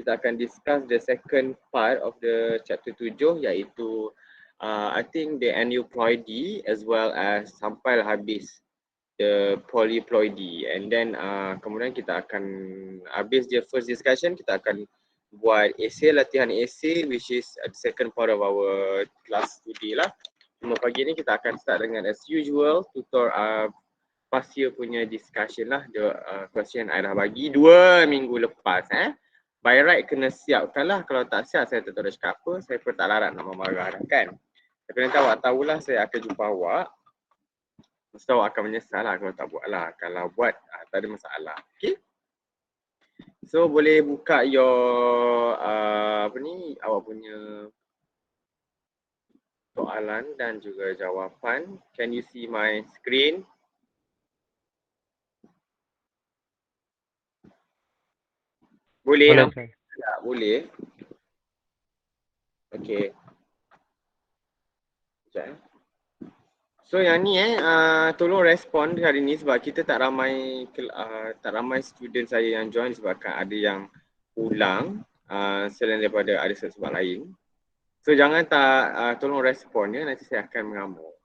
kita akan discuss the second part of the chapter 7 iaitu I think the aneuploidy as well as sampailah habis the polyploidy, and then kemudian kita akan habis je first discussion, kita akan buat essay, latihan essay which is the second part of our class today lah. Cuma pagi ni kita akan start dengan as usual tutor past year punya discussion lah, the question I dah bagi 2 minggu lepas by right kena siapkan lah, kalau tak siap saya tak tahu dah cakap apa, saya pun tak larat nak marah dah kan. Tapi nanti awak tahulah saya akan jumpa awak. Mesti awak akan menyesal lah kalau tak buat lah. Kalau buat, tak ada masalah. Okay? So, boleh buka your, awak punya soalan dan juga jawapan. Can you see my screen? Boleh nampak? Tak, boleh. Okay. Sekejap. So yang ni tolong respon hari ni sebab kita tak ramai student saya yang join sebabkan ada yang ulang selain daripada ada sebab lain. So jangan tolong respon ya, nanti saya akan mengamuk.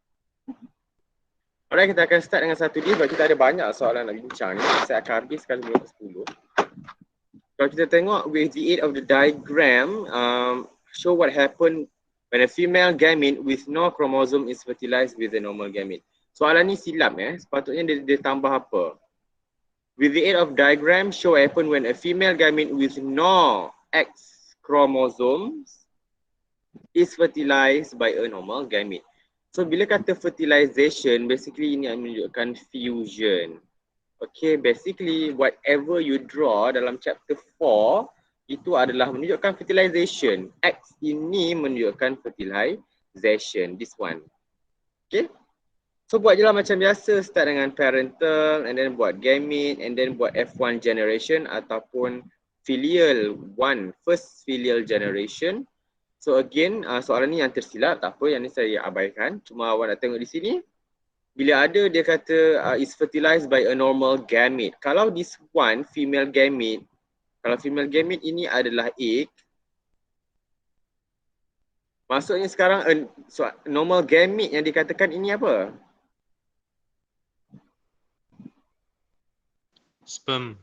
Alright, kita akan start dengan satu dia sebab kita ada banyak soalan nak bincang ni. Saya akan habiskan sebelum 10. Kalau kita tengok with the aid of the diagram, show what happened when a female gamete with no chromosome is fertilized with a normal gamete. Soalan ni silap sepatutnya dia tambah apa? With the aid of diagram, show what happen when a female gamete with no X chromosomes is fertilized by a normal gamete. So bila kata fertilization, basically ini menunjukkan fusion. Okay, basically whatever you draw dalam chapter 4 itu adalah menunjukkan fertilization. X ini menunjukkan fertilization. This one. Okay. So buat je lah macam biasa. Start dengan parental and then buat gamete and then buat F1 generation ataupun filial 1. First filial generation. So again, soalan ni yang tersilap. Tak apa, yang ni saya abaikan. Cuma awak nak tengok di sini. Bila ada dia kata is fertilized by a normal gamete. Kalau this one female gamete, kalau female gamete ini adalah egg, maksudnya sekarang normal gamete yang dikatakan ini apa? Sperm.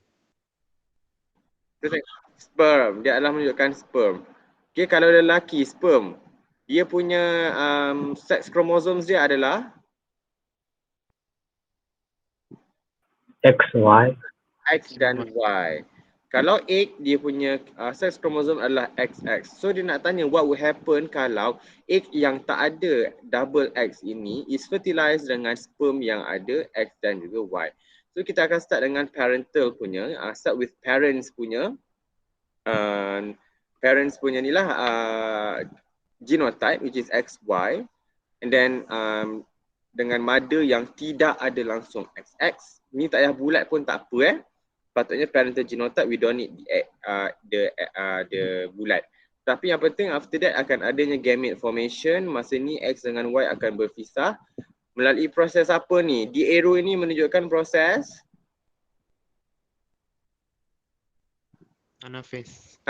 Sperm, dia adalah menunjukkan sperm. Okay, kalau lelaki sperm, dia punya sex chromosomes dia adalah XY. X dan Y. Kalau egg, dia punya sex chromosome adalah XX. So dia nak tanya what will happen kalau egg yang tak ada double X ini is fertilized dengan sperm yang ada X dan juga Y. So kita akan start dengan parental punya, start with parents punya. Parents punya ni lah genotype which is XY. And then dengan mother yang tidak ada langsung XX. Ni tak payah bulat pun tak apa Patutnya parental genotype we don't need the bulat. Tapi yang penting after that akan adanya gamete formation. Masa ni X dengan Y akan berpisah. Melalui proses apa ni? Di arrow ini menunjukkan proses Anaphase.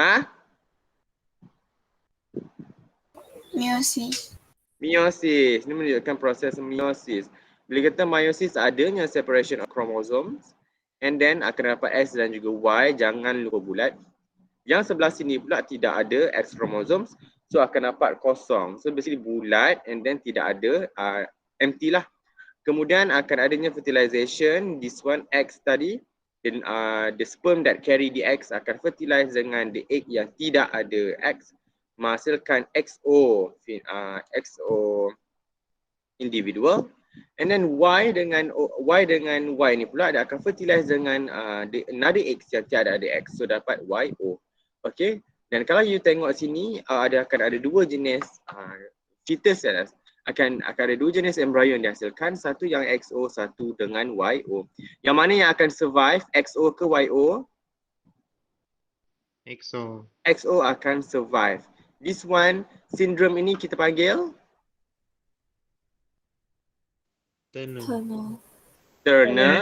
Meiosis. Meiosis. Ini menunjukkan proses meiosis. Bila kata meiosis adanya separation of chromosomes. And then akan dapat X dan juga Y, jangan lupa bulat. Yang sebelah sini pula tidak ada X chromosomes, so akan dapat kosong. So basically bulat and then tidak ada, empty lah. Kemudian akan adanya fertilization, this one X tadi. Then the sperm that carry the X akan fertilize dengan the egg yang tidak ada X. Menghasilkan XO individual. And then Y dengan Y ni pula dia akan fertilize dengan another X yang tiada ada X. So dapat YO. Okay. Dan kalau you tengok sini akan ada dua jenis fetus akan ada dua jenis embryo yang dihasilkan. Satu yang XO, satu dengan YO. Yang mana yang akan survive, XO ke YO? XO. XO akan survive. This one, syndrome ini kita panggil Turner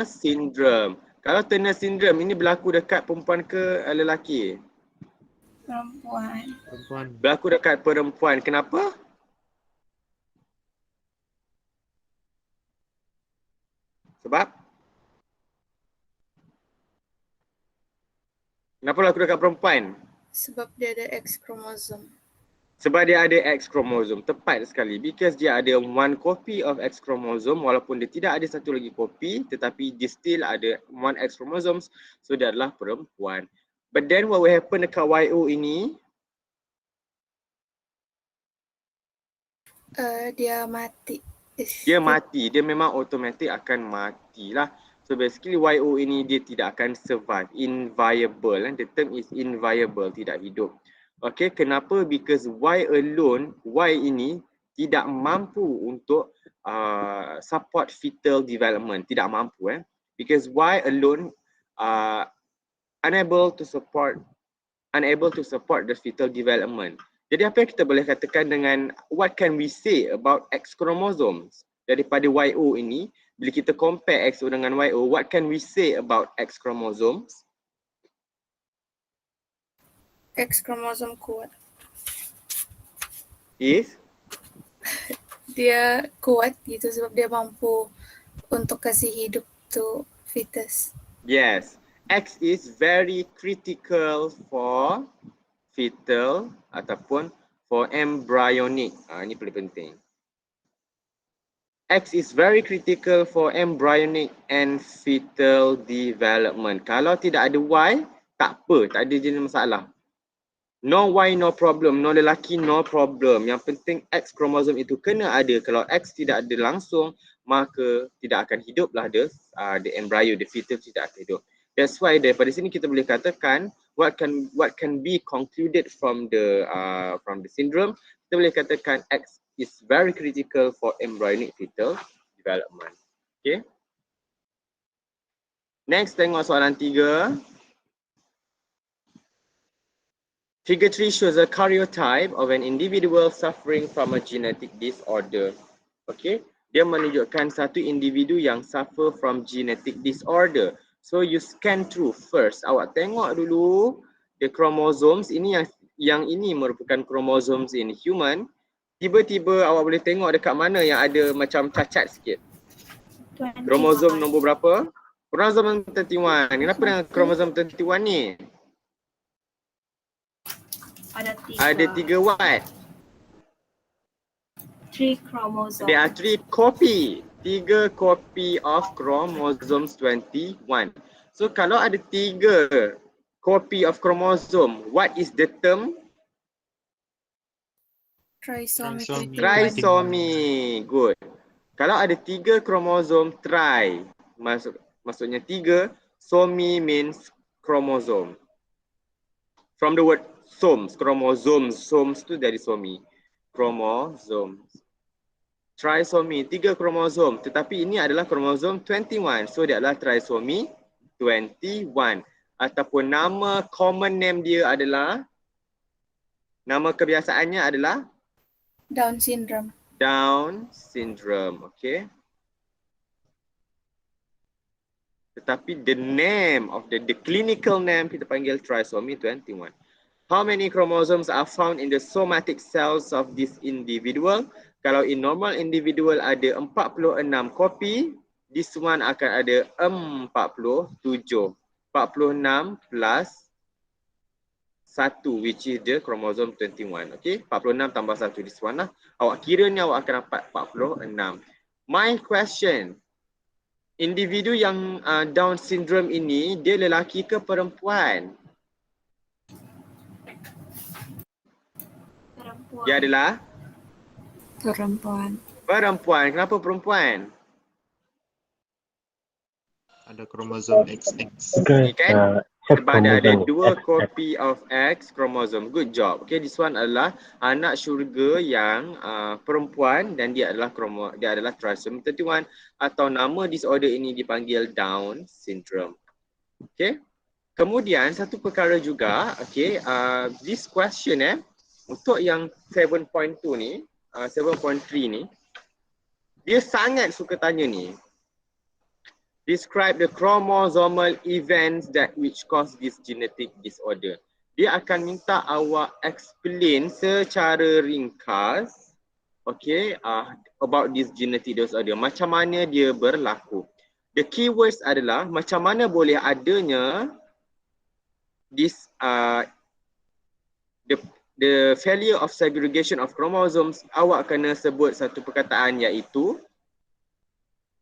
syndrome. Kalau Turner syndrome ini berlaku dekat perempuan ke lelaki? Perempuan. Berlaku dekat perempuan. Kenapa? Sebab? Kenapa berlaku dekat perempuan? Sebab dia ada X kromosom. Sebab dia ada X kromosom. Tepat sekali. Because dia ada one copy of X kromosom, walaupun dia tidak ada satu lagi kopi, tetapi dia still ada one X chromosomes, so dia adalah perempuan. But then what will happen dekat YO ini? Dia mati. Dia mati. Dia memang automatic akan matilah. So basically YO ini dia tidak akan survive. Inviable. The term is inviable. Tidak hidup. Okay, kenapa? Because Y alone, Y ini tidak mampu untuk support fetal development. Tidak mampu. Because Y alone unable to support the fetal development. Jadi apa yang kita boleh katakan dengan what can we say about X chromosomes daripada YO ini? Bila kita compare XO dengan YO, what can we say about X chromosomes? X kromosom kuat. Is? Dia kuat gitu sebab dia mampu untuk kasih hidup to fetus. Yes. X is very critical for fetal ataupun for embryonic. Ini paling penting. X is very critical for embryonic and fetal development. Kalau tidak ada Y, tak apa, tak ada jenis masalah. No Y, no problem. No lelaki, no problem. Yang penting X kromosom itu kena ada. Kalau X tidak ada langsung, maka tidak akan hiduplah the embryo, the fetus tidak akan hidup. That's why daripada sini kita boleh katakan what can be concluded from the syndrome. Kita boleh katakan X is very critical for embryonic fetal development. Okay. Next, tengok soalan 3. Figure 3 shows a karyotype of an individual suffering from a genetic disorder. Okay, dia menunjukkan satu individu yang suffer from genetic disorder. So you scan through first. Awak tengok dulu the chromosomes ini yang ini merupakan chromosomes in human. Tiba-tiba awak boleh tengok dekat mana yang ada macam cacat sikit. Kromosom nombor berapa? Kromosom 31. Kenapa dengan kromosom 31 ni? Ada 3 what? 3 chromosomes. There are 3 copy. 3 copy of chromosomes 21. So kalau ada 3 copy of chromosome, what is the term? Trisomy. Trisomy. Good. Kalau ada 3 kromosom tri, maksudnya 3, somy means chromosome. From the word somes, chromosomes, somes tu dari somy. Chromosomes. Trisomy, 3 kromosom, tetapi ini adalah kromosom 21. So dia adalah trisomy 21. Ataupun nama common name dia adalah, nama kebiasaannya adalah Down syndrome. Down syndrome, okay. Tetapi the name of the clinical name kita panggil trisomy 21. How many chromosomes are found in the somatic cells of this individual? Kalau in normal individual ada 46 kopi, this one akan ada 47. 46 plus 1 which is the chromosome 21. Okay, 46 tambah 1 this one lah. Awak kira ni awak akan dapat 46. My question, individu yang Down syndrome ini, dia lelaki ke perempuan? Perempuan. Dia adalah Perempuan. perempuan. Kenapa perempuan? Ada kromosom XX. Ni kan? Sebab dia ada 2 copy of X chromosome. Good job. Okay, this one adalah anak syurga yang perempuan dan dia adalah trisomy 31 atau nama disorder ini dipanggil Down syndrome. Okay. Kemudian satu perkara juga, okay, this question untuk yang 7.2 ni, 7.3 ni, dia sangat suka tanya ni. Describe the chromosomal events that which cause this genetic disorder. dia akan minta awak explain secara ringkas, okay, about this genetic disorder. Macam mana dia berlaku. The keywords adalah macam mana boleh adanya this the failure of segregation of chromosomes. Awak kena sebut satu perkataan iaitu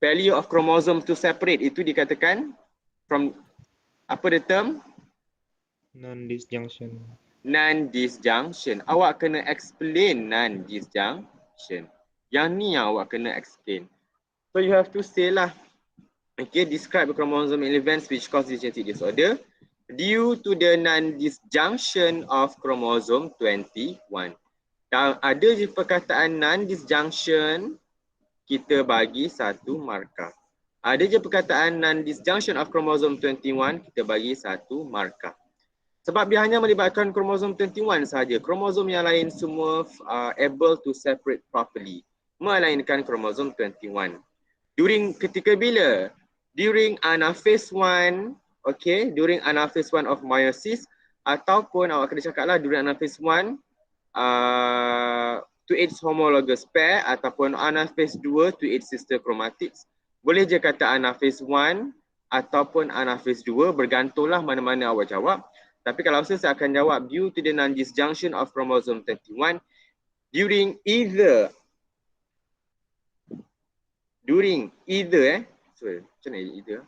failure of chromosome to separate. Itu dikatakan from apa the term? Non-disjunction. Non-disjunction. Awak kena explain non-disjunction. Yang ni yang awak kena explain. So you have to say lah. Okay, describe the chromosomal events which cause this genetic disorder due to the non-disjunction of chromosome 21. Dan ada je perkataan non-disjunction, kita bagi satu markah. Ada je perkataan non-disjunction of chromosome 21, kita bagi satu markah. Sebab dia hanya melibatkan kromosom 21 sahaja. Kromosom yang lain semua able to separate properly. Melainkan kromosom 21. Ketika bila? During anaphase 1, okay, during anaphase 1 of meiosis, ataupun awak kena cakap lah during anaphase 1 to its homologous pair, ataupun anaphase 2 to its sister chromatids. Boleh je kata anaphase 1 ataupun anaphase 2, bergantunglah mana-mana awak jawab. Tapi kalau saya akan jawab due to the non-disjunction of chromosome 21 during either sorry, macam mana either?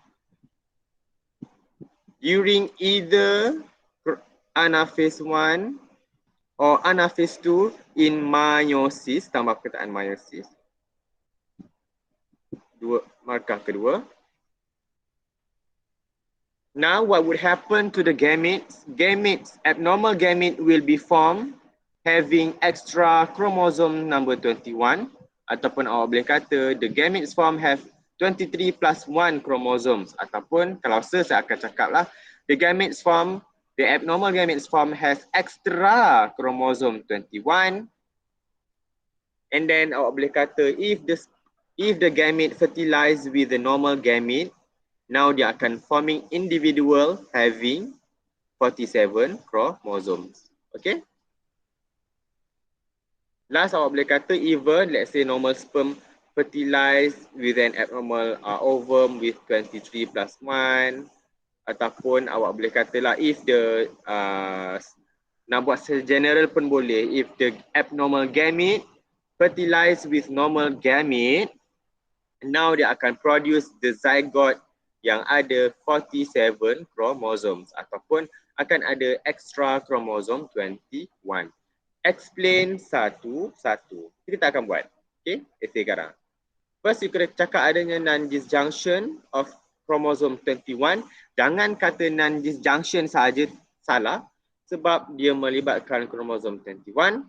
During either anaphase 1 or anaphase 2 in meiosis, tambah perkataan meiosis. Markah kedua. Now what would happen to the gametes? Abnormal gamete will be formed having extra chromosome number 21. Ataupun awak boleh kata the gametes form have 23 plus 1 chromosomes. Ataupun kalau saya akan cakap lah, the abnormal gametes form has extra chromosome 21. And then awak boleh kata if the gamete fertilize with the normal gamete, now dia akan forming individual having 47 chromosomes. Okay? Last awak boleh kata even let's say normal sperm fertilize with an abnormal ovum with 23 plus 1. Ataupun awak boleh katalah if the nak buat secara general pun boleh, if the abnormal gamete fertilize with normal gamete, now dia akan produce the zygote yang ada 47 chromosomes ataupun akan ada extra chromosome 21. Explain satu-satu. Kita akan buat. Okay, essay sekarang. First, you kena cakap adanya non-disjunction of chromosome 21. Jangan kata non-disjunction sahaja salah sebab dia melibatkan chromosome 21.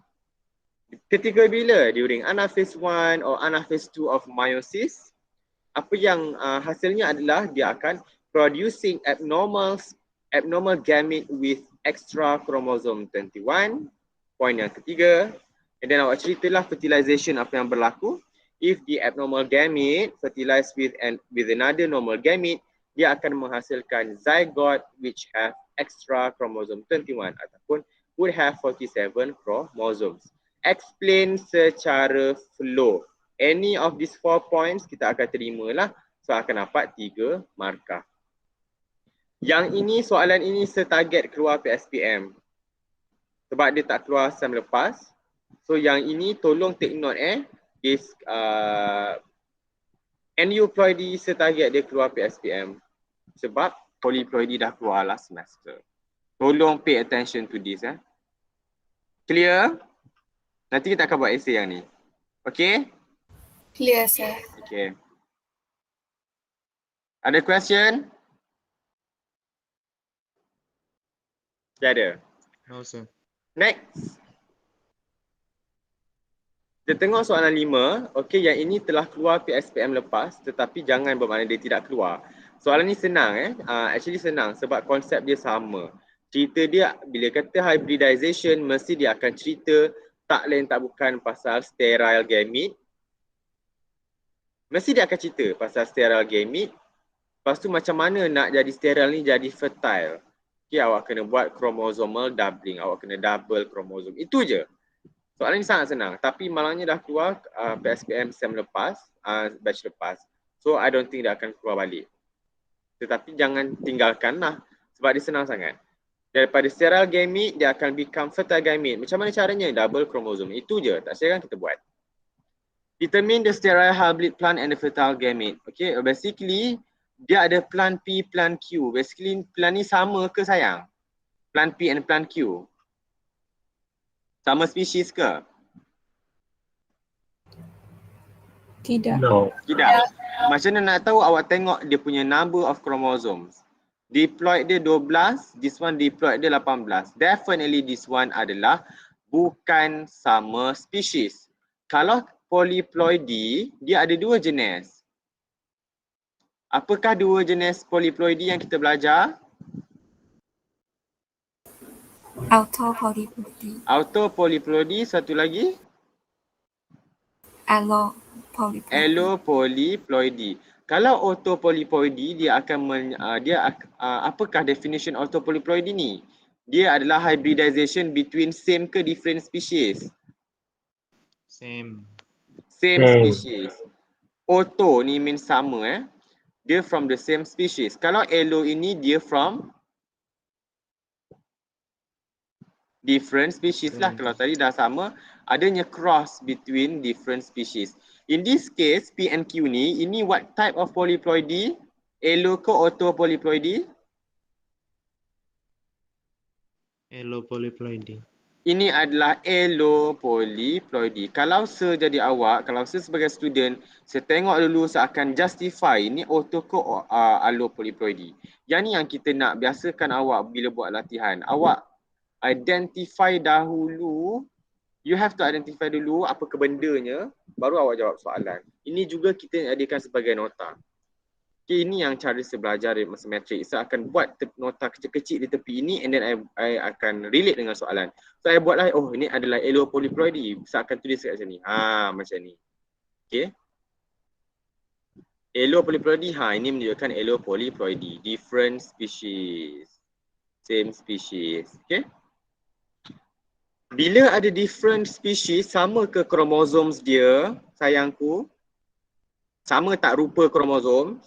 Ketika bila? During anaphase 1 or anaphase 2 of meiosis. Apa yang hasilnya adalah dia akan producing abnormal gamete with extra chromosome 21. Poin yang ketiga. And then awak ceritalah fertilization apa yang berlaku. If the abnormal gamete fertilize with another normal gamete, dia akan menghasilkan zygote which have extra chromosome 21 ataupun would have 47 chromosomes. Explain secara flow. Any of these 4 points kita akan terimalah. So akan dapat 3 markah. Yang ini, soalan ini setarget keluar PSPM. Sebab dia tak keluar sem lepas. So yang ini tolong take note this aneuploidy setarget dia keluar PSPM. Sebab polyploidy dah keluar last semester. Tolong pay attention to this. Clear? Nanti kita akan buat essay yang ni. Okay? Clear, sir. Okay. Ada question? Tiada. No, sir. Next. Kita tengok soalan 5. Okey, yang ini telah keluar PSPM lepas tetapi jangan bermakna dia tidak keluar. Soalan ni senang actually senang sebab konsep dia sama. Cerita dia bila kata hybridization mesti dia akan cerita tak lain tak bukan pasal sterile gamete. Mesti dia akan cerita pasal sterile gamete. Lepas tu macam mana nak jadi sterile ni jadi fertile. Okay, awak kena buat chromosomal doubling. Awak kena double kromosom. Itu je. Soalan ni sangat senang. Tapi malangnya dah keluar PSPM SEM lepas, batch lepas. So, I don't think dia akan keluar balik. Tetapi jangan tinggalkan lah. Sebab dia senang sangat. Daripada sterile gamete, dia akan become fertile gamete. Macam mana caranya? Double kromosom. Itu je. Tak sayang kita buat. Determine the sterile hybrid plant and the fertile gamete. Okay, basically, dia ada plant P, plant Q. Basically, plant ni sama ke sayang? Plant P and plant Q. Sama spesies ke? Tidak. No. Tidak. Macam mana nak tahu? Awak tengok dia punya number of chromosomes. Diploid dia 12, this one diploid dia 18. Definitely this one adalah bukan sama spesies. Kalau polyploidy, dia ada dua jenis. Apakah dua jenis polyploidy yang kita belajar? Autopolyploidy. Autopolyploidy, satu lagi? Allopolyploidy. Allopolyploidy. Kalau autopolyploidy, dia akan apakah definition autopolyploidy ni? Dia adalah hybridization between same ke different species? Same. Same Same. species. Auto ni means sama Dia from the same species. Kalau allo ini dia from different species lah. Kalau tadi dah sama, adanya cross between different species. In this case, P and Q ni, ini what type of polyploidy? Allo ke autopolyploidy? Allopolyploidy. Ini adalah allopolyploidy. Kalau saya jadi awak, kalau saya sebagai student, saya tengok dulu, saya akan justify ini auto ke allopolyploidy. Yang ni yang kita nak biasakan awak bila buat latihan. Awak identify dahulu, you have to identify dulu apa kebendanya, baru awak jawab soalan. Ini juga kita jadikan sebagai nota. Okay, ini yang cara saya belajar di masa matrik. Saya akan buat nota kecil-kecil di tepi ini and then I akan relate dengan soalan. So, saya buatlah, oh ini adalah allopolyploidy. Saya akan tulis kat sini. Macam ni. Okay. Allopolyploidy, ini menunjukkan allopolyploidy. Different species. Same species. Okay. Bila ada different species, sama ke chromosomes dia, sayangku? Sama tak rupa kromosom?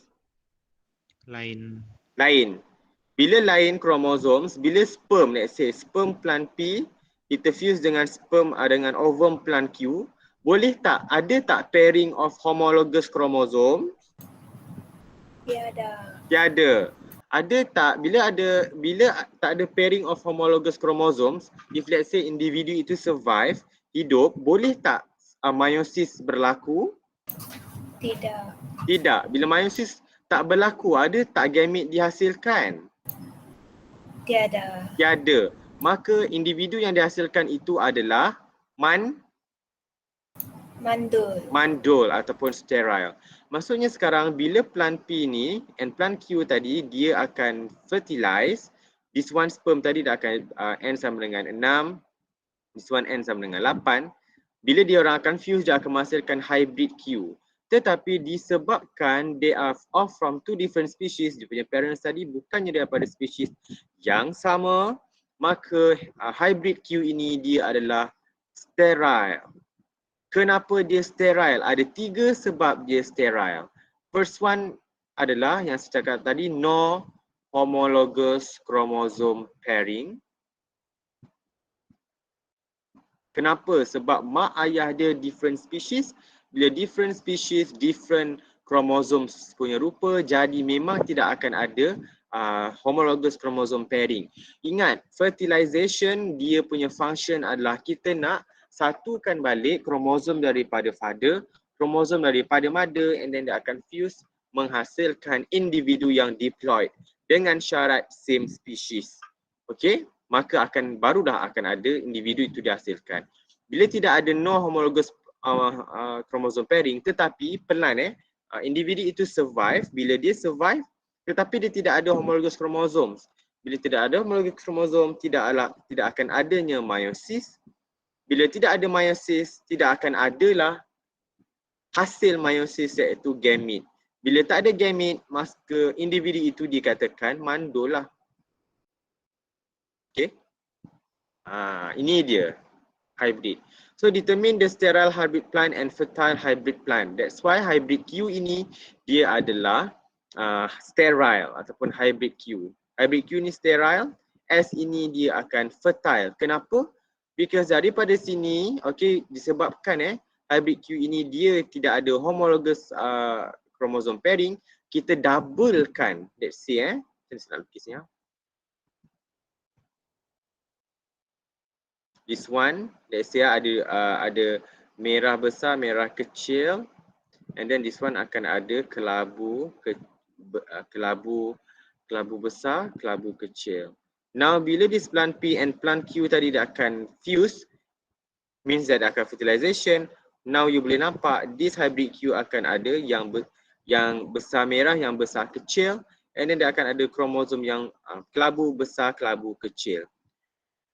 Lain. Lain. Bila lain chromosomes, bila sperm, let's say sperm plant P interfuse dengan sperm dengan ovum plant Q, boleh tak, ada tak pairing of homologous chromosome? Tiada. Tiada. Ada tak, bila tak ada pairing of homologous chromosomes, if let's say individu itu survive, hidup, boleh tak meiosis berlaku? Tidak. Tidak. Bila meiosis tak berlaku, ada tak gamete dihasilkan? Tiada. Tiada. Maka individu yang dihasilkan itu adalah mandul ataupun sterile. Maksudnya sekarang bila plant P ni and plant Q tadi, dia akan fertilize. This one sperm tadi dah akan N sama dengan 6. This one N sama dengan 8. Bila dia orang akan fuse, dia akan menghasilkan hybrid Q. Tetapi disebabkan they are off from two different species, dia punya parents tadi bukannya daripada species yang sama, maka hybrid Q ini dia adalah sterile. Kenapa dia sterile? Ada 3 sebab dia sterile. First one adalah yang saya cakap tadi, no homologous chromosome pairing. Kenapa? Sebab mak ayah dia different species. Bila different species, different chromosomes punya rupa, jadi memang tidak akan ada homologous chromosome pairing. Ingat, fertilization dia punya function adalah kita nak satukan balik kromosom daripada father, kromosom daripada mother, and then dia akan fuse menghasilkan individu yang diploid dengan syarat same species. Okay? Maka barulah akan ada individu itu dihasilkan. Bila tidak ada no homologous chromosome pairing, tetapi pelan individu itu survive. Bila dia survive, tetapi dia tidak ada homologous chromosomes. Bila tidak ada homologous chromosome, tidak akan adanya meiosis. Bila tidak ada meiosis, tidak akan adalah hasil meiosis iaitu gamete. Bila tak ada gamete, maka individu itu dikatakan mandul lah. Okay. Ini dia hybrid. So determine the sterile hybrid plant and fertile hybrid plant. That's why hybrid Q ini dia adalah sterile ataupun hybrid Q. Hybrid Q ni sterile, S ini dia akan fertile. Kenapa? Because daripada sini, okay, disebabkan hybrid Q ini dia tidak ada homologous chromosome pairing, kita doublekan, let's say saya nak lukisnya. This one, let's say ada merah besar, merah kecil, and then this one akan ada kelabu besar, kelabu kecil. Now bila this plant P and plant Q tadi dia akan fuse, means that akan fertilization. Now you boleh nampak this hybrid Q akan ada yang besar merah, yang besar kecil, and then dia akan ada kromosom yang kelabu besar, kelabu kecil.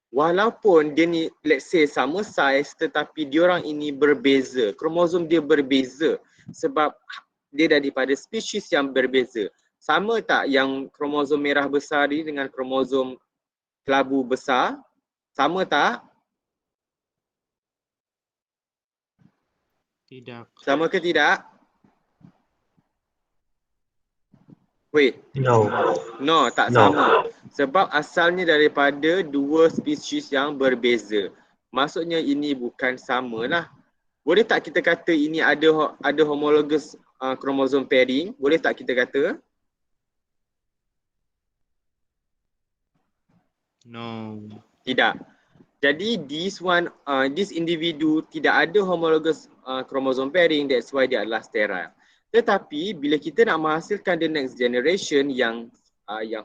Walaupun dia ni let's say sama size, tetapi diorang ini berbeza. Kromosom dia berbeza sebab dia daripada spesies yang berbeza. Sama tak yang kromosom merah besar ni dengan kromosom kelabu besar? Sama tak? Tidak. Sama ke tidak? Wait. No. No, tak No. sama. Sebab asalnya daripada dua spesies yang berbeza. Maksudnya ini bukan sama lah. Boleh tak kita kata ini ada homologous chromosome pairing? Boleh tak kita kata? No. Tidak. Jadi this individu tidak ada homologous chromosome pairing, that's why dia adalah sterile. Tetapi bila kita nak menghasilkan the next generation yang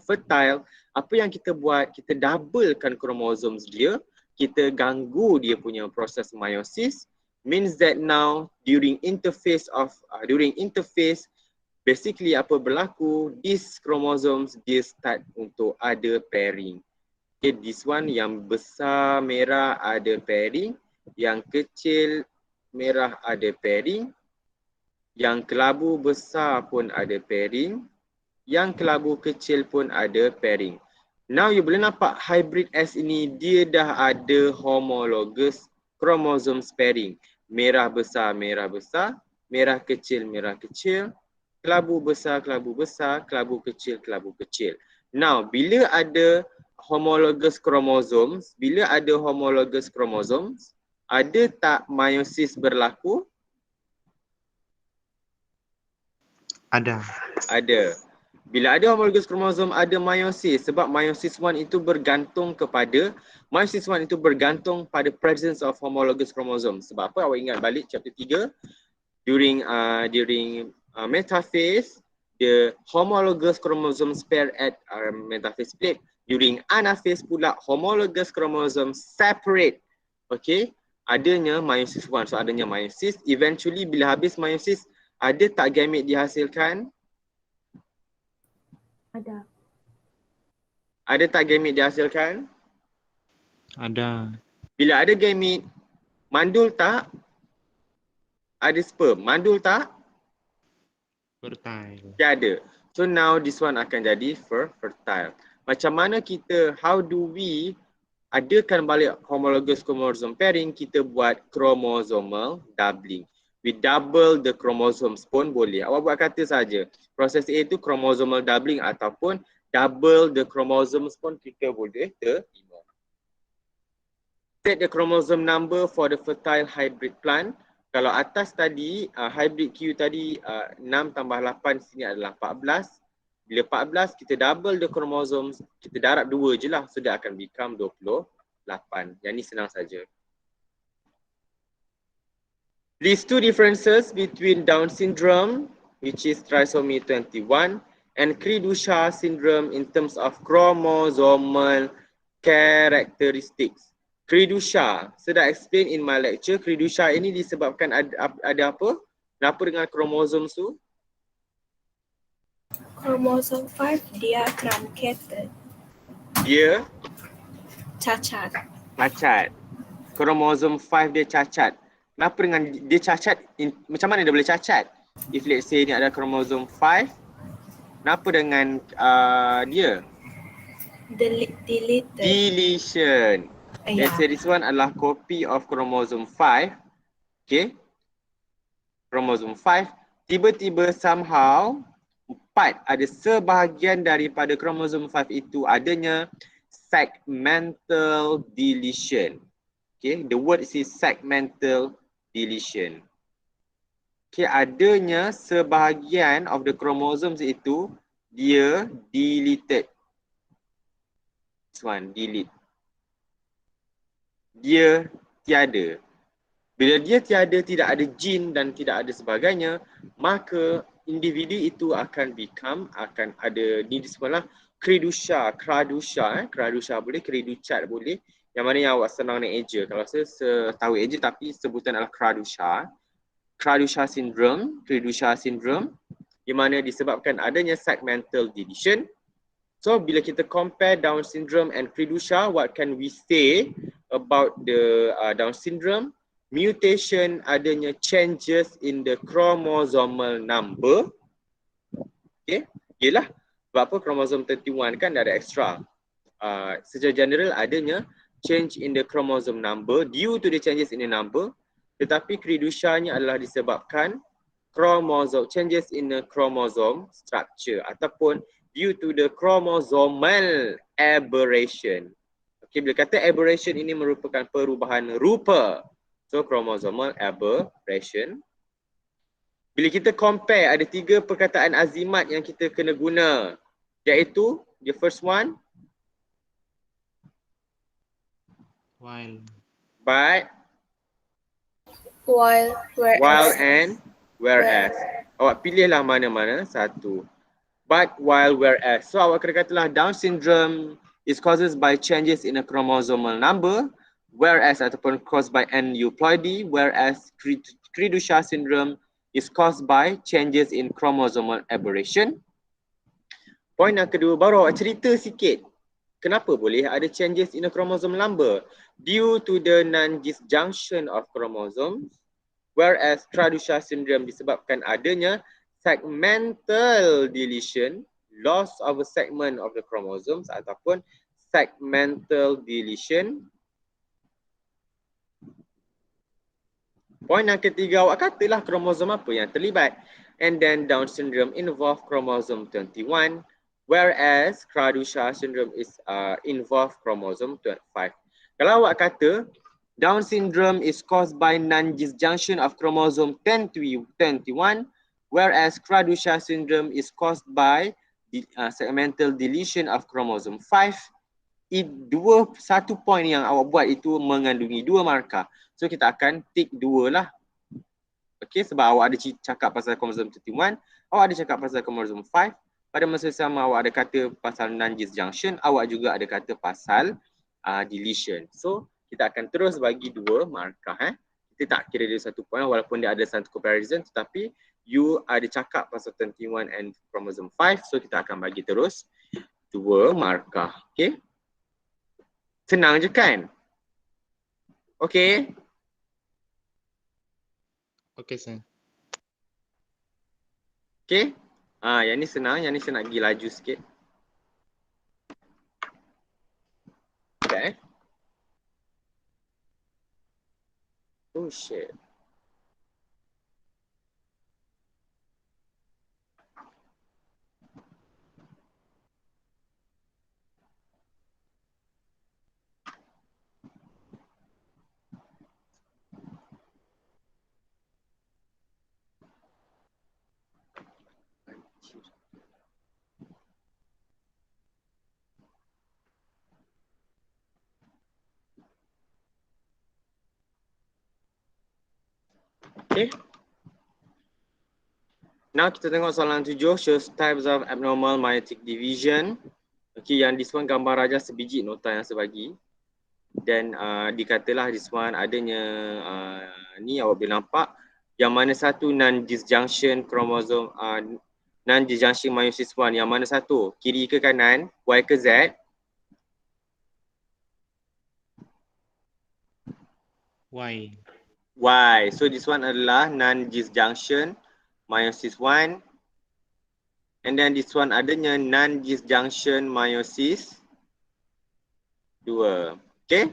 fertile, apa yang kita buat? Kita doublekan chromosomes dia, kita ganggu dia punya proses meiosis, means that now during interphase basically apa berlaku, these chromosomes dia start untuk ada pairing. Okay, this one yang besar merah ada pairing, yang kecil merah ada pairing, yang kelabu besar pun ada pairing, yang kelabu kecil pun ada pairing. Now you boleh nampak hybrid S ini dia dah ada homologous chromosomes pairing. Merah besar, merah besar, merah kecil, kelabu besar, kelabu kecil. Now bila ada homologous chromosomes, ada tak meiosis berlaku? Ada. Ada. Bila ada homologous chromosome, ada meiosis. Sebab meiosis 1 itu bergantung pada presence of homologous chromosome. Sebab apa? Awak ingat balik chapter 3, during metaphase, the homologous chromosomes pair at metaphase plate. During anaphase pula, homologous chromosomes separate. Okay? Adanya meiosis 1. So adanya meiosis. Eventually bila habis meiosis, ada tak gamete dihasilkan? Ada. Ada tak gamete dihasilkan? Ada. Bila ada gamete, mandul tak? Ada sperm. Mandul tak? Fertile. Dia ada. So now this one akan jadi fertile. Macam mana how do we adakan balik homologous chromosome pairing? Kita buat chromosomal doubling. We double the chromosomes pun boleh. Awak buat kata saja. Proses A itu chromosomal doubling ataupun double the chromosomes pun kita boleh terima. Set the chromosome number for the fertile hybrid plant. Kalau atas tadi, hybrid Q tadi 6 tambah 8 sini adalah 14. Bila 14, kita double the chromosomes, kita darab 2 je lah. So dia akan become 28. Yang ni senang saja. List two differences between Down syndrome, which is trisomy 21, and Cri-du-Chat syndrome in terms of chromosomal characteristics. Cri-du-Chat, saya dah explain in my lecture, Cri-du-Chat ini disebabkan ada apa? Kenapa dengan kromosom tu? Kromosom 5 dia truncated. Dia Cacat. cacat. Kromosom 5 dia cacat. Kenapa dengan dia cacat? Macam mana dia boleh cacat? If let's say ni ada kromosom 5, kenapa dengan dia? Deleted. Deletion. Let's Yeah. say this one adalah copy of chromosome 5. Okay. Chromosome 5. Tiba-tiba somehow 4 ada sebahagian daripada chromosome 5 itu adanya segmental deletion. Okay. The word is segmental deletion. Okay. Adanya sebahagian of the chromosomes itu dia deleted. This one, delete. Dia tiada. Bila dia tiada, tidak ada gene dan tidak ada sebagainya, maka individu itu akan ada ni disebutlah kradusha boleh, kraduchat boleh, yang mana yang awak senang nak eja. Kalau saya tahu eja tapi sebutan adalah Kradusha syndrome, yang mana disebabkan adanya segmental deletion. So bila kita compare Down syndrome and Kradusha, what can we say about the Down syndrome? Mutation, adanya changes in the chromosomal number. Okay, yelah. Sebab apa chromosome 31 kan ada extra. Secara general adanya change in the chromosome number due to the changes in the number. Tetapi Kradusha-nya adalah disebabkan changes in the chromosome structure ataupun due to the chromosomal aberration. Okay, bila kata aberration ini merupakan perubahan rupa. So chromosomal aberration. Bila kita compare, ada 3 perkataan azimat yang kita kena guna, iaitu the first one, While. but, While, whereas. while and whereas. Awak pilihlah mana-mana satu. But, while, whereas. So awak kena katalah Down syndrome is caused by changes in a chromosomal number, whereas ataupun caused by aneuploidy, whereas Kradusha syndrome is caused by changes in chromosomal aberration. Poin yang kedua, baru awak cerita sikit. Kenapa boleh ada changes in a chromosome number? Due to the non-disjunction of chromosomes, whereas Kradusha syndrome disebabkan adanya segmental deletion, loss of a segment of the chromosomes ataupun segmental deletion. Poin yang ketiga, awak katalah kromosom apa yang terlibat. And then Down syndrome involve chromosome 21, whereas Kradusha syndrome is involve chromosome 25. Kalau awak kata Down syndrome is caused by non-disjunction of chromosome 21, whereas Kradusha syndrome is caused by segmental deletion of chromosome 5. Satu poin yang awak buat itu mengandungi 2 markah. So kita akan tick 2 lah. Okay, sebab awak ada cakap pasal chromosome 31, awak ada cakap pasal chromosome 5. Pada masa sama awak ada kata pasal non-disjunction, awak juga ada kata pasal deletion. So kita akan terus bagi 2 markah. Kita tak kira dia satu poin walaupun dia ada satu comparison, tetapi you ada cakap pasal 21 and chromosome 5, so kita akan bagi terus 2 markah. Okay, senang je kan? Okay. Okay, sir. Okay. Yang ni senang, yang ni saya nak pergi laju sikit. Okay. Oh shit. Okay. Now kita tengok soalan 7, shows types of abnormal meiotic division. Okay, yang this one gambar raja sebiji nota yang saya bagi. Dan dikatalah this one adanya ni awak boleh nampak yang mana satu non-disjunction chromosome non-disjunction meiosis 1, yang mana satu kiri ke kanan, Y ke Z? Y. Y. So this one adalah non-disjunction meiosis 1. And then this one adanya non-disjunction meiosis 2. Okay?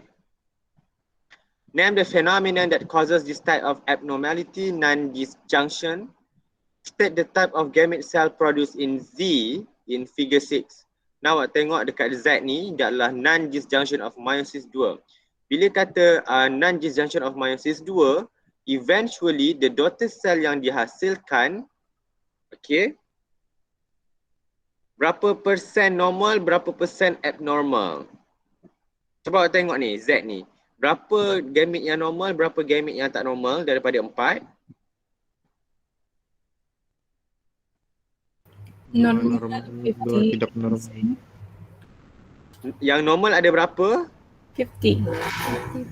Name the phenomenon that causes this type of abnormality, non-disjunction. State the type of gamete cell produced in Z in figure 6. Now awak tengok dekat Z ni, dia adalah non-disjunction of meiosis 2. Bila kata non-disjunction of meiosis 2, eventually the daughter cell yang dihasilkan, okay, berapa persen normal, berapa persen abnormal. Cuba awak tengok ni, Z ni. Berapa gamete yang normal, berapa gamete yang tak normal daripada 4? Normal Dua tidak normal. 50%. Yang normal ada berapa? 50.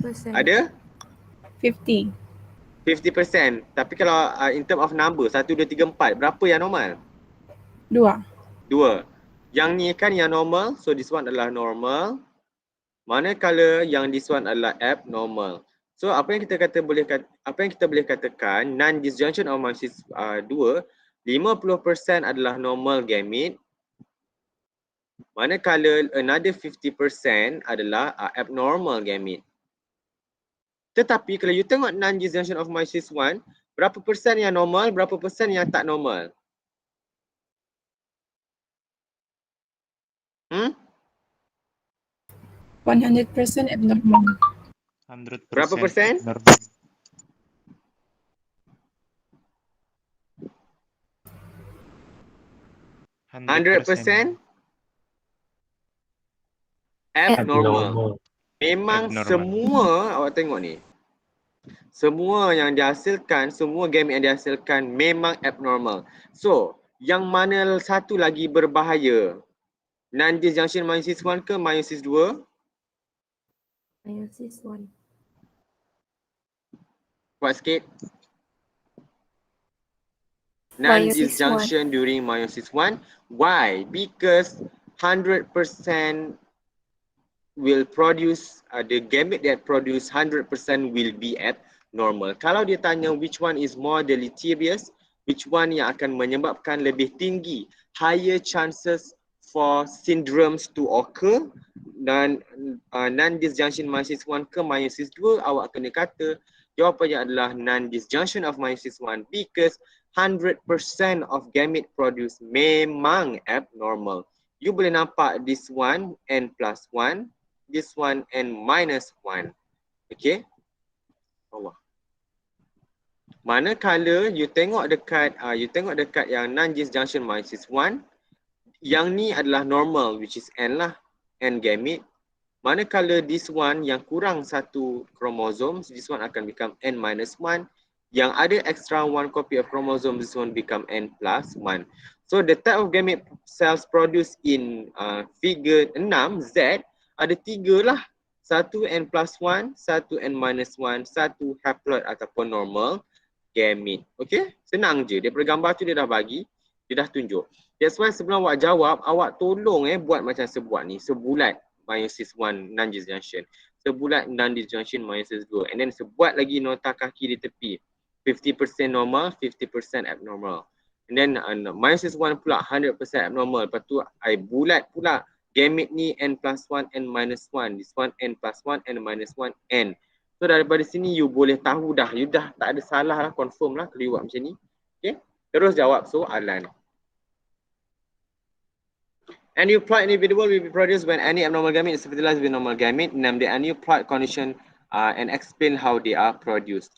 50%. Ada 50. 50%. Tapi kalau in term of number, 1, 2, 3, 4, berapa yang normal? 2. 2. Yang ni kan yang normal, so this one adalah normal. Manakala yang this one adalah abnormal. So apa yang kita boleh katakan, non-disjunction of meiosis 2, 50% adalah normal gamete. Manakala another 50% adalah abnormal gamete. Tetapi kalau you tengok non-disjunction of meiosis 1, berapa persen yang normal, berapa persen yang tak normal? 100% abnormal. 100% Berapa persen? abnormal. 100% abnormal. Memang Abnormal. semua awak tengok ni. Semua yang dihasilkan, semua gamete yang dihasilkan memang abnormal. So, yang mana satu lagi berbahaya? Non-disjunction meiosis 1 ke meiosis 2? Meiosis 1. Kuat sikit. Meiosis Non-disjunction during meiosis 1. Why? Because 100% will produce, the gamete that produce 100% will be abnormal. Kalau dia tanya which one is more deleterious, which one yang akan menyebabkan lebih tinggi, higher chances for syndromes to occur, dan non-disjunction meiosis 1 ke meiosis 2, awak kena kata jawapannya adalah non-disjunction of meiosis 1 because 100% of gamete produced memang abnormal. You boleh nampak this one n plus 1, this one n minus 1. Okay? Allah. Manakala you tengok dekat yang non-disjunction meiosis 1, yang ni adalah normal which is n lah, n gamete. Manakala this one yang kurang satu kromosom, this one akan become n minus 1. Yang ada extra one copy of chromosome, this one become n plus 1. So the type of gamete cells produced in figure 6 Z ada 3 lah. Satu n plus 1, satu n minus 1, satu haploid ataupun normal gamete. Okay? Senang je. Daripada gambar tu dia dah bagi, dia dah tunjuk. That's why sebelum awak jawab, awak tolong buat macam sebuat ni. Sebulat meiosis 1 non-disjunction. Sebulat non-disjunction meiosis 2. And then sebuat lagi nota kaki di tepi. 50% normal, 50% abnormal. And then meiosis 1 pula 100% abnormal. Lepas tu I bulat pula gamete ni n plus 1, n minus 1. This one n plus 1, n minus 1, n. So daripada sini you boleh tahu dah. You dah tak ada salah lah, confirm lah kalau you buat macam ni. Okay. Terus jawab soalan. An euploid individual will be produced when any abnormal gamete is fertilized with normal gamete. Name the aneuploid condition and explain how they are produced.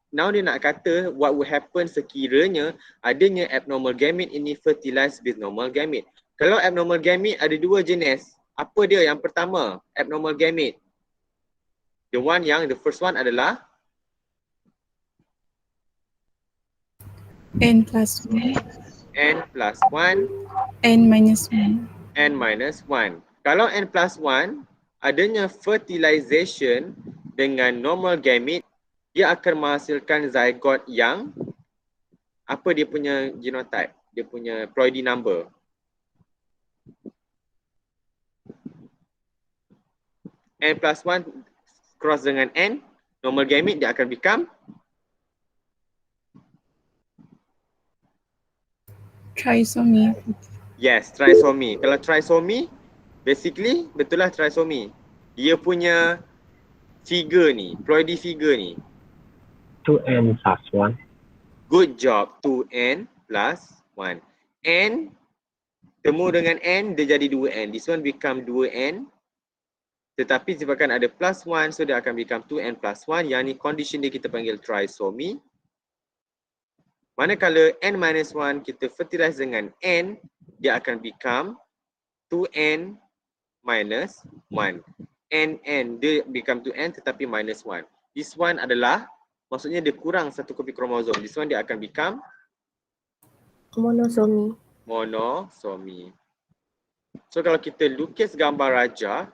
Now dia nak kata what would happen sekiranya adanya abnormal gamete ini fertilized with normal gamete. Kalau abnormal gamete ada 2 jenis. Apa dia? Yang pertama, abnormal gamete. The first one adalah N plus 1. n plus 1, N minus 1. n minus 1. Kalau n plus 1 adanya fertilization dengan normal gamete, dia akan menghasilkan zygote yang apa dia punya genotype, dia punya ploidy number. N plus 1 cross dengan n, normal gamete, dia akan become Trisomy. yes, trisomy. Kalau trisomy, basically betul lah trisomy. Dia punya figure ni, ploidy figure ni. 2n plus 1. Good job. 2n plus 1. N, temu dengan n, dia jadi 2n. This one become 2n. Tetapi disebabkan ada plus 1, so dia akan become 2n plus 1. Yang ni condition dia kita panggil trisomy. Manakala n minus 1 kita fertilize dengan n, dia akan become 2n minus 1. N dia become 2n tetapi minus 1. This one adalah, maksudnya dia kurang satu kopi kromosom. This one dia akan become Monosomi. monosomy. So kalau kita lukis gambar raja,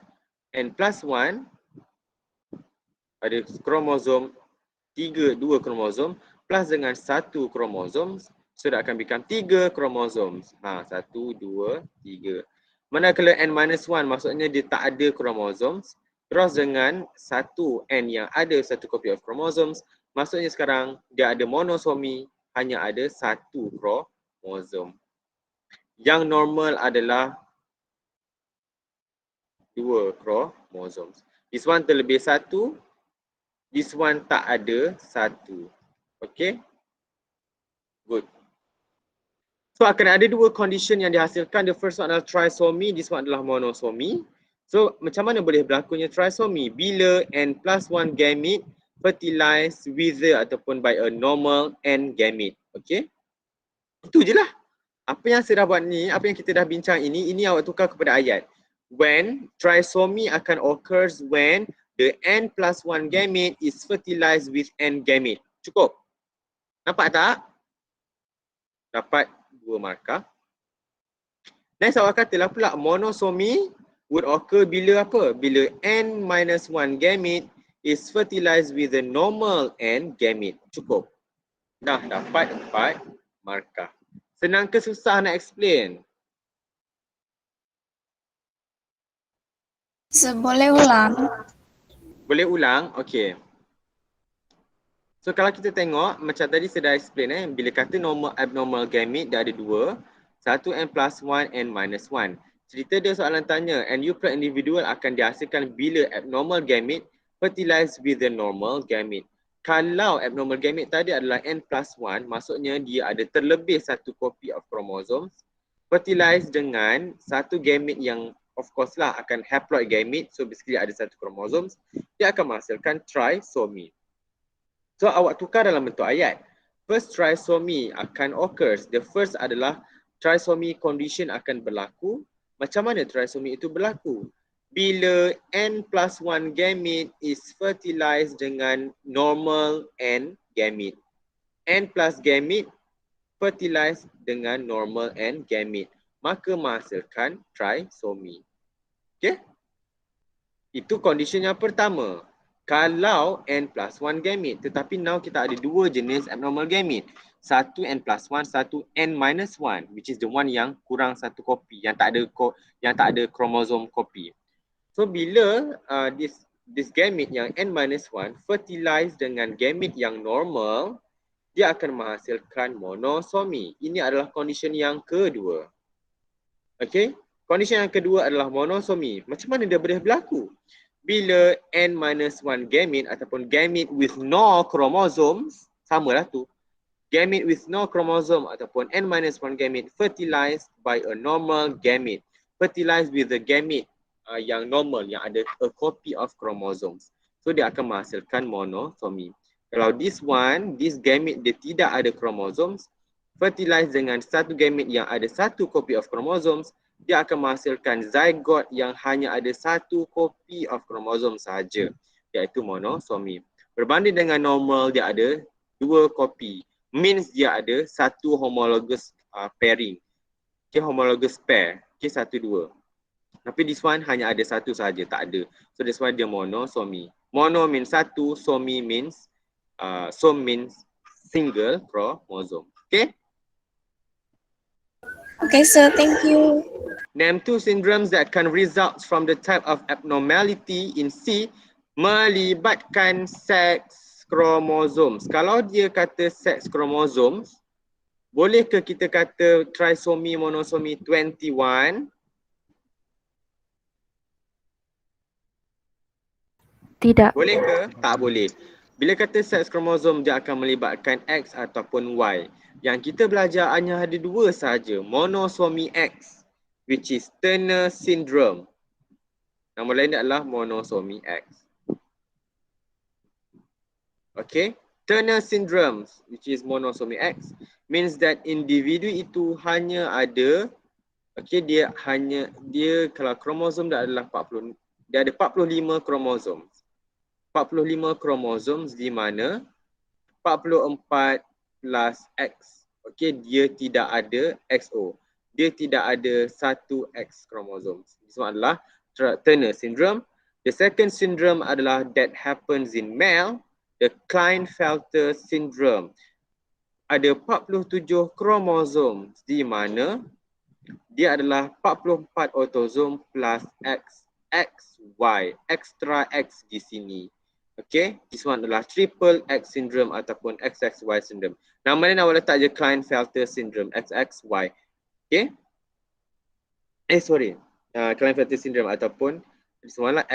n plus 1 ada kromosom 2 kromosom plus dengan 1 kromosom, so dia akan become 3 kromosom. 1, 2, 3. Manakala n minus 1 maksudnya dia tak ada kromosom, cross dengan 1n yang ada satu copy of chromosomes, maksudnya sekarang dia ada monosomy, hanya ada 1 kromosom. Yang normal adalah 2 kromosom. This one terlebih 1, this one tak ada 1. Okay? Good. So akan ada 2 condition yang dihasilkan. The first one adalah trisomy, this one adalah monosomy. So macam mana boleh berlakunya trisomy? Bila n plus 1 gamete fertilize with ataupun by a normal n gamete. Okay? Itu je lah. Apa yang saya dah buat ni, apa yang kita dah bincang ini awak tukar kepada ayat. When trisomy akan occurs when the n plus 1 gamete is fertilized with n gamete. Cukup? Nampak tak? Dapat 2 markah. Next awak katalah pula monosomy would occur bila apa? Bila n minus 1 gamete is fertilized with the normal n gamete. Cukup. Dah dapat 4 markah. Senang ke susah nak explain? Boleh ulang? Boleh ulang? Okay. So kalau kita tengok, macam tadi saya dah explain bila kata normal abnormal gamete dia ada 2, satu n plus 1, n minus 1. Cerita dia soalan tanya, n per individual akan dihasilkan bila abnormal gamete fertilized with the normal gamete. Kalau abnormal gamete tadi adalah n plus 1, maksudnya dia ada terlebih satu copy of chromosomes fertilized dengan satu gamete yang of course lah akan haploid gamete, so basically ada satu chromosomes, dia akan menghasilkan trisomy. So awak tukar dalam bentuk ayat. First trisomy akan occurs. The first adalah trisomy condition akan berlaku. Macam mana trisomy itu berlaku? Bila n plus 1 gamete is fertilized dengan normal n gamete. N plus gamete fertilized dengan normal n gamete. Maka menghasilkan trisomy. Okay? Itu condition yang pertama. Kalau n plus 1 gamete, tetapi now kita ada 2 jenis abnormal gamete. Satu n plus 1, satu n minus 1, which is the one yang kurang satu kopi, yang tak ada kromosom kopi. So bila this gamete yang n minus 1 fertilize dengan gamete yang normal, dia akan menghasilkan monosomy. Ini adalah condition yang kedua. Okay? Condition yang kedua adalah monosomy. Macam mana dia boleh berlaku? Bila n minus 1 gamete ataupun gamete with no chromosomes, samalah tu. Gamete with no chromosome ataupun n minus 1 gamete fertilized by a normal gamete. Fertilized with the gamete yang normal, yang ada a copy of chromosomes. So dia akan menghasilkan monosomy. Kalau this gamete dia tidak ada chromosomes, fertilized dengan satu gamete yang ada satu copy of chromosomes, dia akan menghasilkan zygote yang hanya ada satu kopi of kromosom sahaja, iaitu monosomy. Berbanding dengan normal, dia ada 2 kopi. Means dia ada satu homologous pairing. Okay, homologous pair. Okay, 1, 2. Tapi this one hanya ada satu sahaja, tak ada. So that's why dia monosomy. Mono means satu, somy means single chromosome. Okay? Okay, sir. Thank you. Name 2 syndromes that can result from the type of abnormality in C melibatkan sex chromosomes. Kalau dia kata sex chromosomes, boleh ke kita kata trisomy monosomy 21? Tidak. Boleh ke? Tak boleh. Bila kata seks kromosom, dia akan melibatkan X ataupun Y. Yang kita belajar hanya ada dua sahaja, monosomi X, which is Turner syndrome. Nama lain adalah monosomi X. Okay, Turner syndrome, which is monosomy X, means that individu itu hanya ada, dia kalau kromosom dia adalah 40, dia ada 45 kromosom. 45 kromosom di mana 44 plus X. Dia tidak ada XO. Dia tidak ada satu X kromosom. This one adalah Turner syndrome. The second syndrome adalah that happens in male, the Klinefelter syndrome. Ada 47 kromosom di mana dia adalah 44 autosom plus XY, extra X di sini. This one adalah triple X syndrome ataupun XXY syndrome. Nama lain awak letak je Klinefelter syndrome, XXY. Klinefelter syndrome ataupun this one lah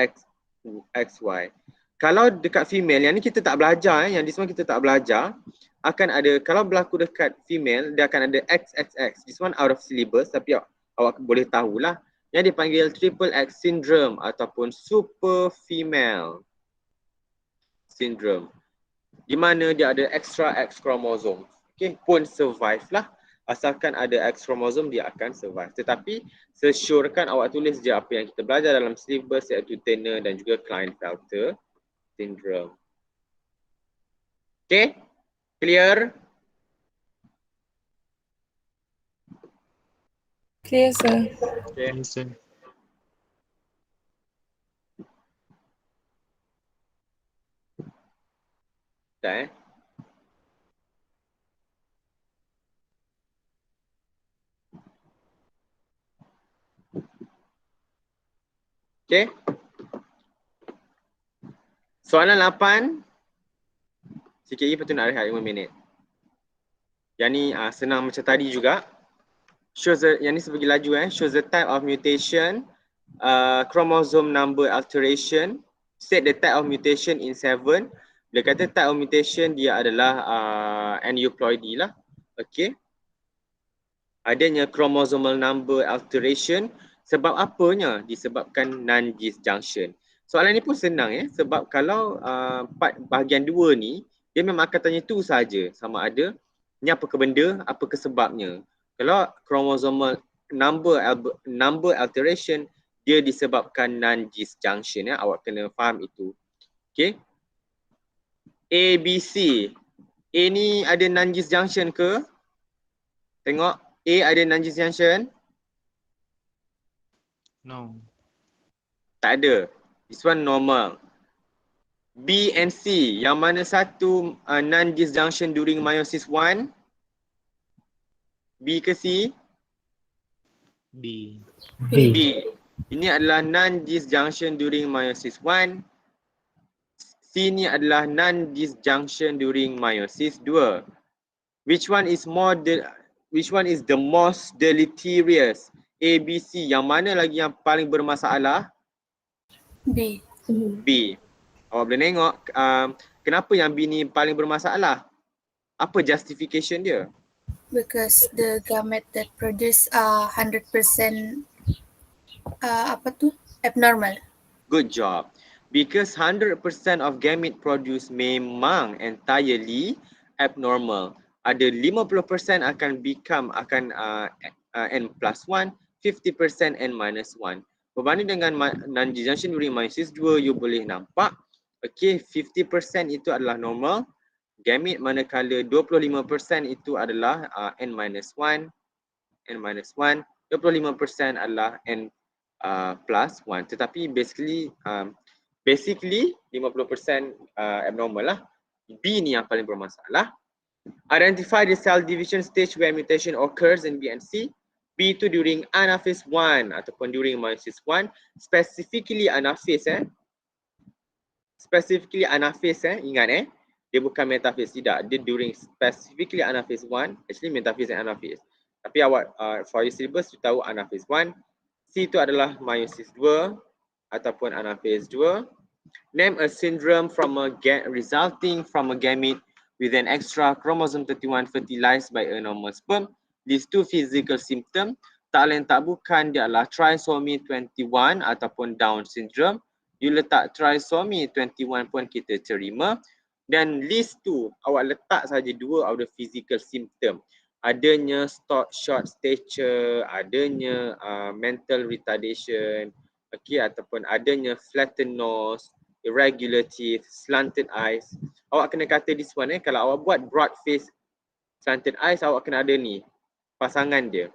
XY. Kalau dekat female, yang ni kita tak belajar, yang this one kita tak belajar, akan ada, kalau berlaku dekat female, dia akan ada XXX. This one out of syllabus, tapi awak boleh tahulah. Yang dipanggil triple X syndrome ataupun super female syndrome, di mana dia ada extra X kromosom. Pun survive lah. Asalkan ada X kromosom, dia akan survive. Tetapi sesurekan awak tulis je apa yang kita belajar dalam syllabus, iaitu Turner dan juga Klinefelter syndrome. Clear? Clear, sir. Listen. Dah Soalan 8. Sikit lagi patut nak rehat 5 minit. Yang ni senang macam tadi juga. Yang ni sebagi laju shows the type of mutation, chromosome number alteration, state the type of mutation in 7. Bila kata type of mutation, dia adalah aneuploidy lah. Adanya chromosomal number alteration. Sebab apanya? Disebabkan non-disjunction. Soalan ni pun senang sebab kalau part bahagian 2 ni, dia memang akan tanya tu saja, sama ada ni apa ke benda, apa ke sebabnya. Kalau chromosomal number alteration, dia disebabkan non-disjunction. Awak kena faham itu. A, B, C. A ni ada non-disjunction ke? Tengok, A ada non-disjunction? No. Tak ada. This one normal. B and C, yang mana satu non-disjunction during meiosis 1? B ke C? B. B. B. Ini adalah non-disjunction during meiosis 1. C ni adalah non-disjunction during meiosis 2. Which one is the most deleterious? A, B, C. Yang mana lagi yang paling bermasalah? B. B. Awak boleh tengok kenapa yang B ni paling bermasalah? Apa justification dia? Because the gamete that produce 100% abnormal. Good job. Because 100% of gamete produced memang entirely abnormal. Ada 50% akan N plus 1, 50% N minus 1. Berbanding dengan non-disjunction during meiosis 2, you boleh nampak 50% itu adalah normal gamete, manakala 25% itu adalah N minus 1, 25% adalah N plus 1. Tetapi basically 50% abnormal lah. B ni yang paling bermasalah. Identify the cell division stage where mutation occurs in B and C. B itu during anaphase 1 ataupun during meiosis 1. Specifically anaphase ingat dia bukan metaphase, tidak. Dia during specifically anaphase 1, actually metaphase and anaphase. Tapi awak for your syllabus you tahu anaphase 1. C itu adalah meiosis 2 ataupun anaphase 2. Name a syndrome resulting from a gamete with an extra chromosome 31 fertilized by a normal sperm. List two physical symptom. Tak lain tak bukan dia adalah trisomy 21 ataupun Down syndrome. You letak trisomy 21 pun kita terima. Dan list tu awak letak saja dua of the physical symptom. Adanya short stature, adanya mental retardation, okay, ataupun adanya flattened nose, irregular teeth, slanted eyes. Awak kena kata this one kalau awak buat broad face, slanted eyes, awak kena ada ni pasangan dia.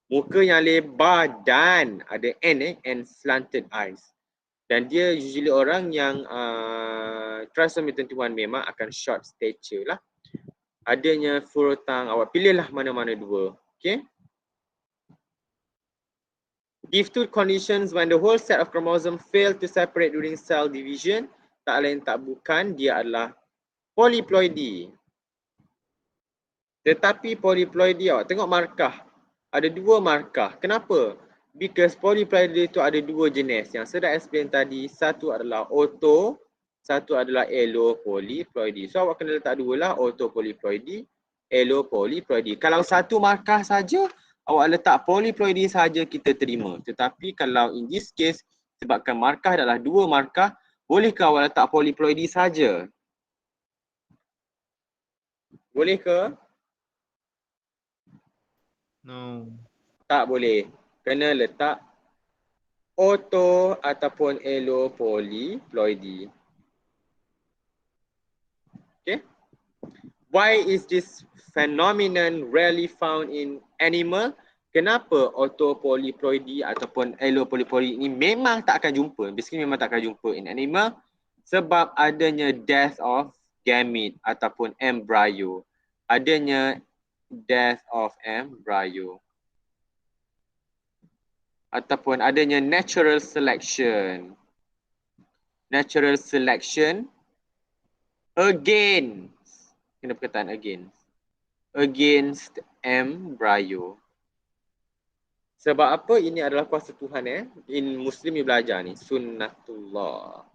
Muka yang lebar dan ada and slanted eyes. Dan dia usually orang yang trisomy 21 memang akan short stature lah. Adanya furutang, awak pilihlah mana-mana dua. Okay. Give two conditions when the whole set of chromosome fail to separate during cell division. Tak lain tak bukan dia adalah polyploidy. Tetapi polyploidy, awak tengok markah. Ada dua markah. Kenapa? Because polyploidy itu ada dua jenis. Yang saya dah explain tadi, satu adalah auto, satu adalah allopolyploidy. So awak kena letak dua lah, autopolyploidy, allopolyploidy. Kalau satu markah saja, awak letak polyploidy saja kita terima. Tetapi kalau in this case, sebabkan markah adalah dua markah, bolehkah awak letak polyploidy saja? Boleh ke? No. Tak boleh. Kena letak auto ataupun allopolyploidy. Okay. Why is this phenomenon rarely found in animal? Kenapa autopolyploidy ataupun allopolyploidy ini memang tak akan jumpa? Basically memang tak akan jumpa in animal sebab adanya death of gamete ataupun embryo. Adanya death of embryo. Ataupun adanya natural selection. Natural selection against, kena perkataan against embryo. Sebab apa? Ini adalah kuasa Tuhan In Muslim you belajar ni, sunnatullah.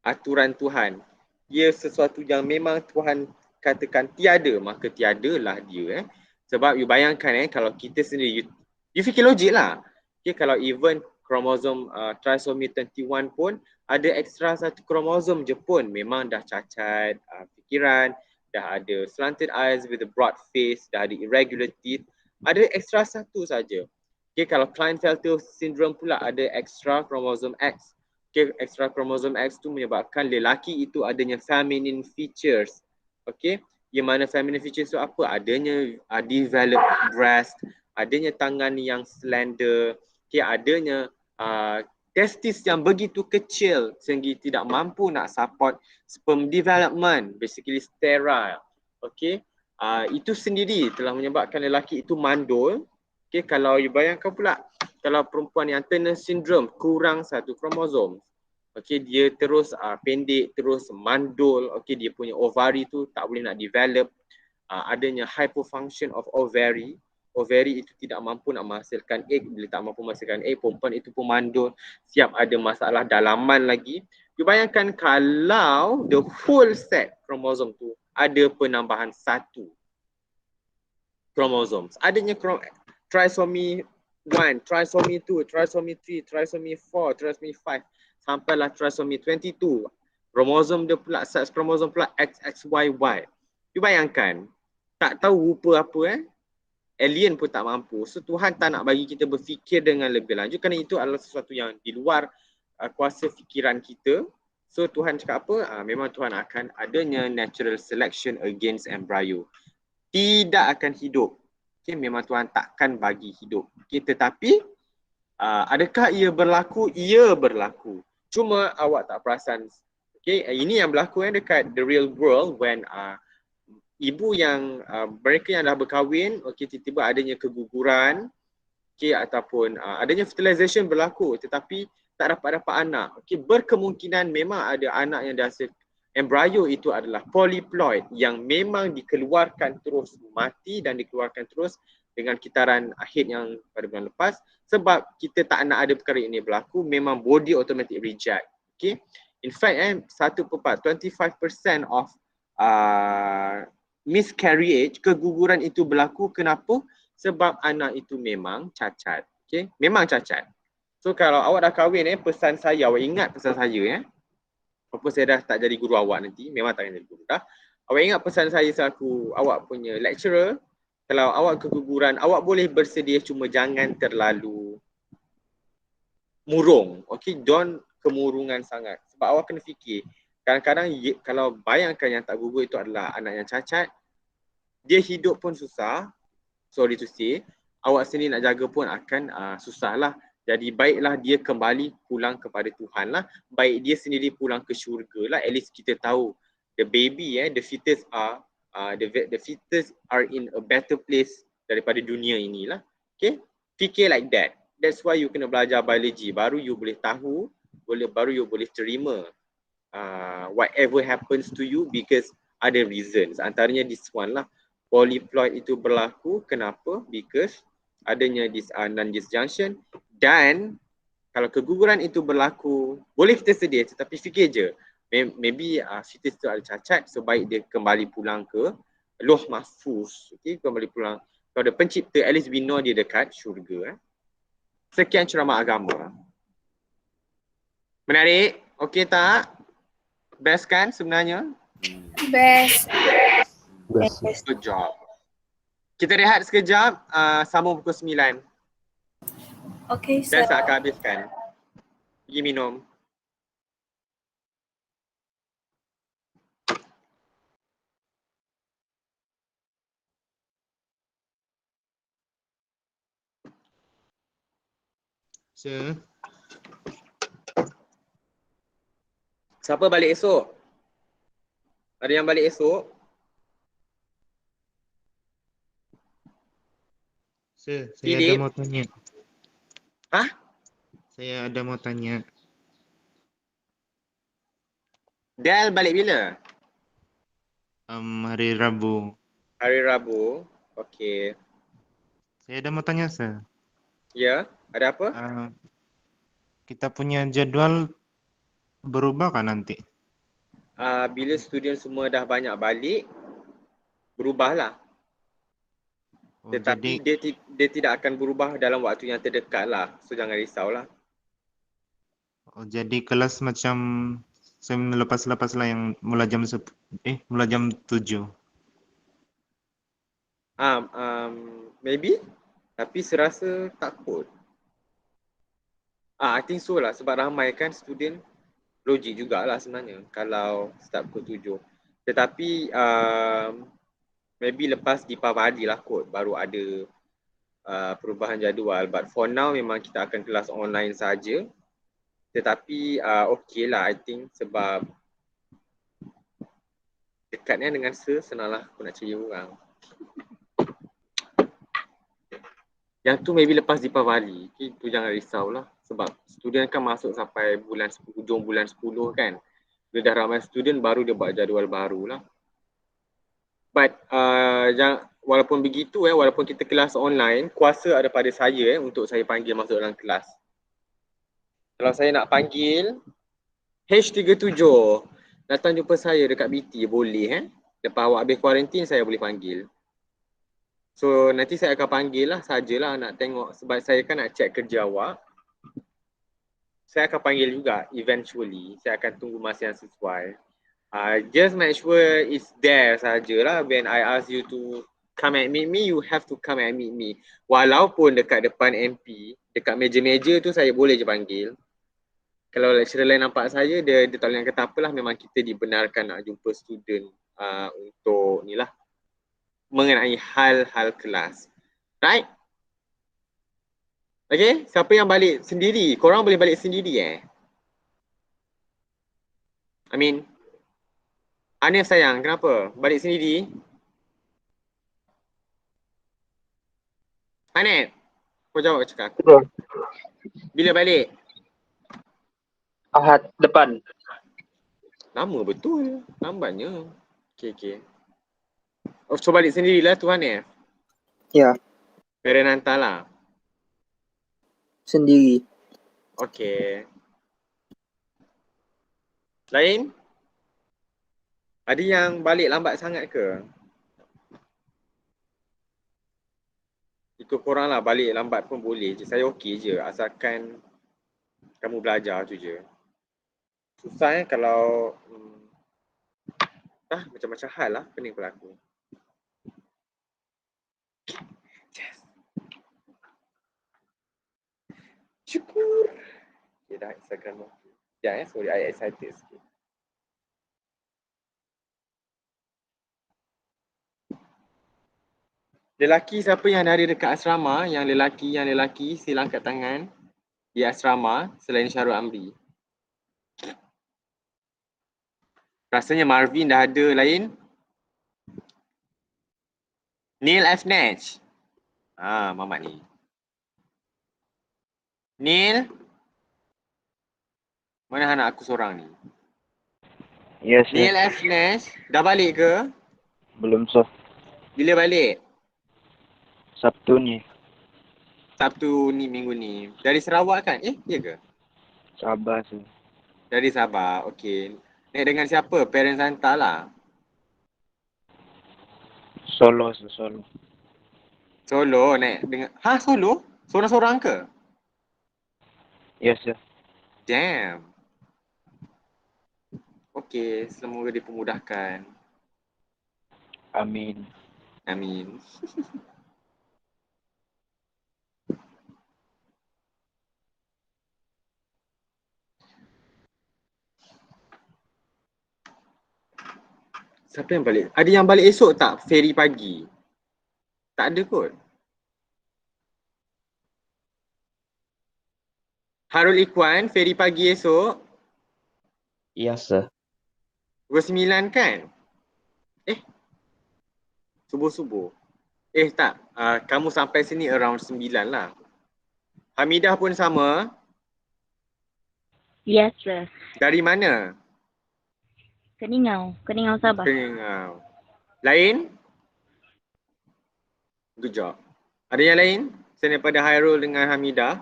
Aturan Tuhan. Ia sesuatu yang memang Tuhan katakan tiada, maka tiadalah dia Sebab you bayangkan kalau kita sendiri, you fikir logik lah. Okay, kalau even kromosom trisomy 21 pun ada ekstra satu kromosom je pun memang dah cacat fikiran, dah ada slanted eyes with a broad face, dah ada irregular teeth, ada ekstra satu saja. Okay, kalau Klinefelter syndrome pula ada extra chromosome X. Okay, extra chromosome X tu menyebabkan lelaki itu adanya feminine features. Okay, yang mana feminine features tu apa? Adanya developed breast, adanya tangan yang slender, okay, adanya testis yang begitu kecil sehingga tidak mampu nak support sperm development, basically sterile. Okay, itu sendiri telah menyebabkan lelaki itu mandul. Okay, kalau you bayangkan pula, kalau perempuan yang Turner syndrome kurang satu kromosom, okay, dia terus pendek, terus mandul, okay, dia punya ovari tu tak boleh nak develop, adanya hypofunction of ovary itu tidak mampu nak menghasilkan egg. Bila tak mampu menghasilkan egg, perempuan itu pun mandul, siap ada masalah dalaman lagi. You bayangkan kalau the whole set kromosom tu ada penambahan satu kromosom, adanya trisomy 1, trisomy 2, trisomy 3, trisomy 4, trisomy 5, sampailah trisomy 22. Kromosom dia pula, sex kromosom pula XXYY. You bayangkan, tak tahu rupa apa alien pun tak mampu. So Tuhan tak nak bagi kita berfikir dengan lebih lanjut kerana itu adalah sesuatu yang di luar kuasa fikiran kita. So Tuhan cakap apa? Memang Tuhan akan adanya natural selection against embryo. Tidak akan hidup. Okay, memang Tuhan takkan bagi hidup. Okay, tetapi adakah ia berlaku? Ia berlaku. Cuma awak tak perasan. Okay, ini yang berlaku dekat the real world when ibu yang mereka yang dah berkahwin, okay, tiba-tiba adanya keguguran, okay, ataupun adanya fertilization berlaku tetapi tak dapat anak. Okay, berkemungkinan memang ada anak yang dihasil embryo itu adalah polyploid yang memang dikeluarkan terus mati dan dikeluarkan terus dengan kitaran akhir yang pada bulan lepas sebab kita tak nak ada perkara ini berlaku, memang body automatic reject. Okay. In fact, 25% of miscarriage, keguguran itu berlaku. Kenapa? Sebab anak itu memang cacat. Okay. Memang cacat. So kalau awak dah kahwin, pesan saya, awak ingat pesan saya. Walaupun saya dah tak jadi guru awak nanti, memang tak jadi guru dah. Awak ingat pesan saya selaku awak punya lecturer, kalau awak keguguran, awak boleh bersedia, cuma jangan terlalu murung. Okay, don't kemurungan sangat. Sebab awak kena fikir, kadang-kadang kalau bayangkan yang tak gugur itu adalah anak yang cacat, dia hidup pun susah, sorry to say, awak sendiri nak jaga pun akan susah lah. Jadi baiklah dia kembali pulang kepada Tuhan lah. Baik dia sendiri pulang ke syurga lah. At least kita tahu the baby, the fetus are the fetus are in a better place daripada dunia inilah. Okay, fikir like that. That's why you kena belajar biology. Baru you boleh tahu, baru you boleh terima whatever happens to you because ada reasons. Antaranya this one lah. Polyploid itu berlaku. Kenapa? Because adanya this non-disjunction. Dan kalau keguguran itu berlaku, boleh kita sedia, tetapi fikir je, maybe fetus itu ada cacat, sebaik dia kembali pulang ke Lauh Mahfuz. Okay, kembali pulang kepada pencipta, at least we know dia dekat syurga. Sekian ceramah agama. Menarik? Okay tak? Best kan sebenarnya? Best. Good job. Kita rehat sekejap, sambung pukul 9. Okay, Dan sir. saya akan habiskan. Pergi minum. Sir, Siapa balik esok? Ada yang balik esok? saya Philip. ada mau tanya. Hah? Saya ada mau tanya. Del balik bila? Hari Rabu. Hari Rabu. Okey. Saya ada mau tanya, Sir. Ya, ada apa? Kita punya jadwal berubah kan nanti? Bila student semua dah banyak balik, berubahlah. Oh, Tetapi jadi dia tidak akan berubah dalam waktu yang terdekat lah. So jangan risaulah. jadi kelas macam sem lepas-lepas lah yang mulai jam mulai jam 7. Maybe. Tapi serasa takut. I think so lah. Sebab ramai kan student. Logik jugalah sebenarnya. Kalau start pukul 7. Tetapi maybe lepas Deepavali lah kot. Baru ada perubahan jadual. But for now memang kita akan kelas online saja. Tetapi okey lah I think. Sebab dekatnya dengan senanglah aku nak cari orang. Yang tu maybe lepas Deepavali. Itu jangan risaulah. Sebab student kan masuk sampai hujung bulan 10 kan. Bila dah ramai student baru dia buat jadual baru lah. But walaupun begitu walaupun kita kelas online, kuasa ada pada saya untuk saya panggil masuk dalam kelas. Kalau saya nak panggil H37 datang jumpa saya dekat BT boleh Lepas awak habis kuarantin saya boleh panggil. So nanti saya akan panggil lah sajalah nak tengok sebab saya kan nak check kerja awak. Saya akan panggil juga eventually. Saya akan tunggu masa yang sesuai. Just make sure it's there sajalah. When I ask you to come and meet me, you have to come and meet me. Walaupun dekat depan MP, dekat meja-meja tu saya boleh je panggil. Kalau lecturer lain nampak saya, dia tak boleh kata apalah, memang kita dibenarkan nak jumpa student untuk ni lah. Mengenai hal-hal kelas. Right? Okay, siapa yang balik sendiri? Korang boleh balik sendiri Anif sayang, kenapa? Balik sendiri? Anif, kau jawab cakap. Betul. Bila balik? Ahad depan. Lama betul, lambatnya. Okay. Oh, so balik sendirilah tu Anif? Ya, Parent hantar lah. sendiri. Okay. Lain? Ada yang balik lambat sangat ke? Ikut korang lah, balik lambat pun boleh je. Saya okey je asalkan kamu belajar tu je. Susah kalau macam-macam hal lah pening pula aku. Yes. Syukur. Okay dah Instagram aku. Sorry I excited sikit. Lelaki siapa yang ada dekat asrama? Yang lelaki sila angkat tangan di asrama selain Syarul Amri. Rasanya Marvin dah ada. Lain? Neil Afnach. Mamat ni. Neil? Mana anak aku seorang ni? Yes, Neil sir. Afnach. Dah balik ke? Belum, sir. Bila balik? Sabtu ni. Sabtu ni, minggu ni. Dari Sarawak kan? Ya ke? Sabah, sir. Dari Sabah. Okey. Naik dengan siapa? Parents hantar lah. Solo, sir. Solo. Solo naik dengan... Solo? Seorang-seorang ke? Yes, sir. Damn. Okey, semoga dipermudahkan. Amin. Amin. Siapa yang balik? Ada yang balik esok tak? Ferry pagi? Tak ada kot. Harul Ikhwan, ferry pagi esok? Yes, sir. Pukul 9 kan? Subuh-subuh. Tak. Kamu sampai sini around 9 lah. Hamidah pun sama? Yes, sir. Dari mana? Keningau Sabah. Keningau. Lain? Good job. Ada yang lain? Selain daripada Hairul dengan Hamidah?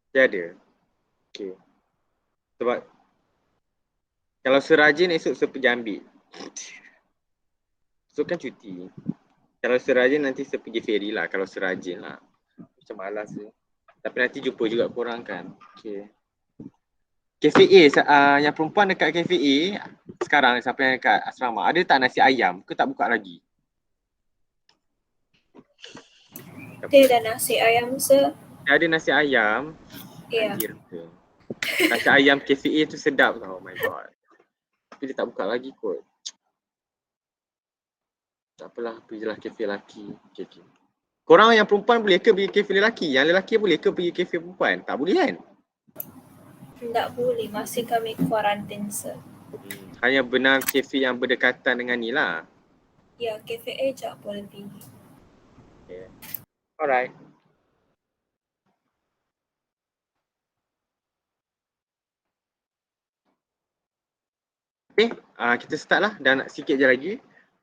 Tiada. Okay. Sebab kalau serajin esok saya pergi ambil. Esok kan cuti. Kalau serajin nanti saya pergi ferry lah. Kalau serajin lah. Macam malas je. Tapi nanti jumpa juga korang kan. Okay. Cafe A, yang perempuan dekat Cafe A sekarang siapa yang dekat asrama, ada tak nasi ayam ke tak buka lagi? Dia dah nasi ayam, sir. Ada nasi ayam. Ya. Anjir ke. Nasi ayam Cafe A tu sedap tau. Oh my god. Tapi dia tak buka lagi kot. Tak apalah, pergilah kafe lelaki. Okay. Korang yang perempuan boleh ke pergi kafe lelaki? Yang lelaki boleh ke pergi kafe perempuan? Tak boleh kan? Tak boleh. Masih kami kuarantin, sir. Hanya benar kafe yang berdekatan dengan ni lah. Ya, kafe A je boleh pergi. Okay. Alright. Okay, kita start lah. Dan sikit je lagi.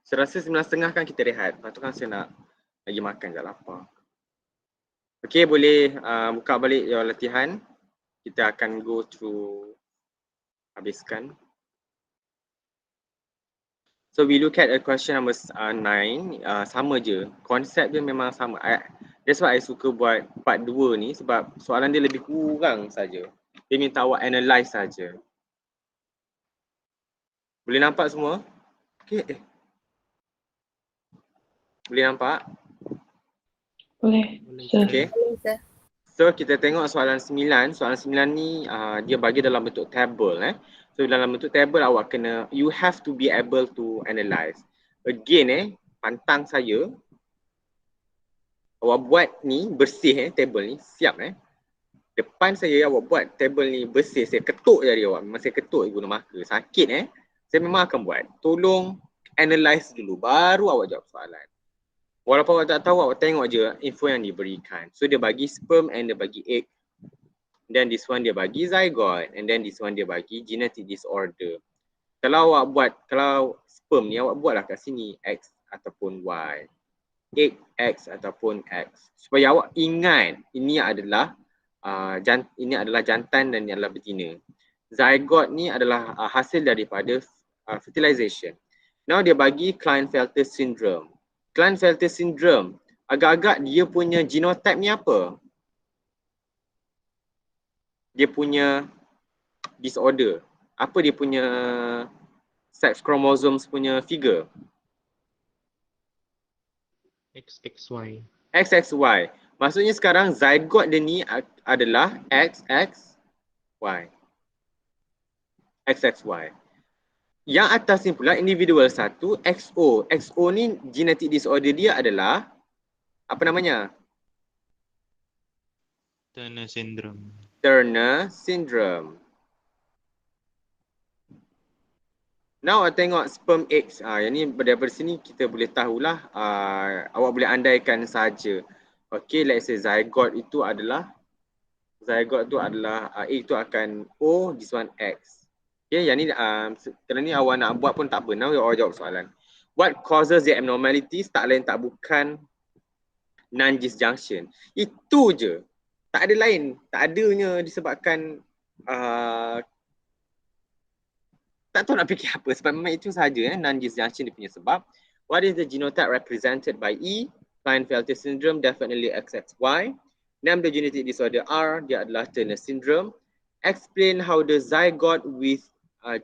Saya rasa 9.30 kan kita rehat. Lepas tu kan saya nak lagi makan kat lapar. Okay, boleh buka balik your latihan. Kita akan go through, habiskan. So we look at a question number 9. Sama je. Konsep dia memang sama. That's why I suka buat part 2 ni sebab soalan dia lebih kurang saja. Dia minta awak analyse saja. Boleh nampak semua? Okay. Boleh nampak? Boleh, sir. Okay. Boleh, sir. So kita tengok soalan 9. Soalan 9 ni dia bagi dalam bentuk table. So dalam bentuk table awak kena, you have to be able to analyse. Again pantang saya, awak buat ni bersih table ni, siap Depan saya awak buat table ni bersih, saya ketuk je awak. Memang saya ketuk guna marker. Sakit saya memang akan buat. Tolong analyse dulu baru awak jawab soalan. Walaupun awak tak tahu, awak tengok je info yang diberikan. So dia bagi sperm and dia bagi egg. Then this one dia bagi zygote. And then this one dia bagi genetic disorder. Kalau awak buat, kalau sperm ni awak buatlah kat sini X ataupun Y. Egg X ataupun X. Supaya awak ingat ini adalah Ini adalah jantan dan ini adalah betina. Zygote ni adalah hasil daripada fertilization. Now dia bagi Klinefelter syndrome. Klinefelter syndrome, agak-agak dia punya genotype ni apa? Dia punya disorder. Apa dia punya sex chromosomes punya figure? XXY. XXY. Maksudnya sekarang zygote dia ni adalah XXY. XXY. Yang atas ni pula individual 1 XO. XO ni genetic disorder dia adalah apa namanya? Turner syndrome. Turner syndrome. Now tengok sperm eggs. Yang ni daripada sini kita boleh tahulah, awak boleh andaikan saja. Okay, let's say zygote itu adalah egg tu akan O, this one X. Okay, yang ni kerana ni awak nak buat pun tak apa. Now awak jawab soalan. What causes the abnormalities? Tak lain tak bukan non-disjunction. Itu je. Tak ada lain. Tak adanya disebabkan tak tahu nak fikir apa sebab memang itu sahaja non-disjunction dia punya sebab. What is the genotype represented by E? Klinefelter syndrome, definitely XXY. Name the genetic disorder R, dia adalah Turner syndrome. Explain how the zygote with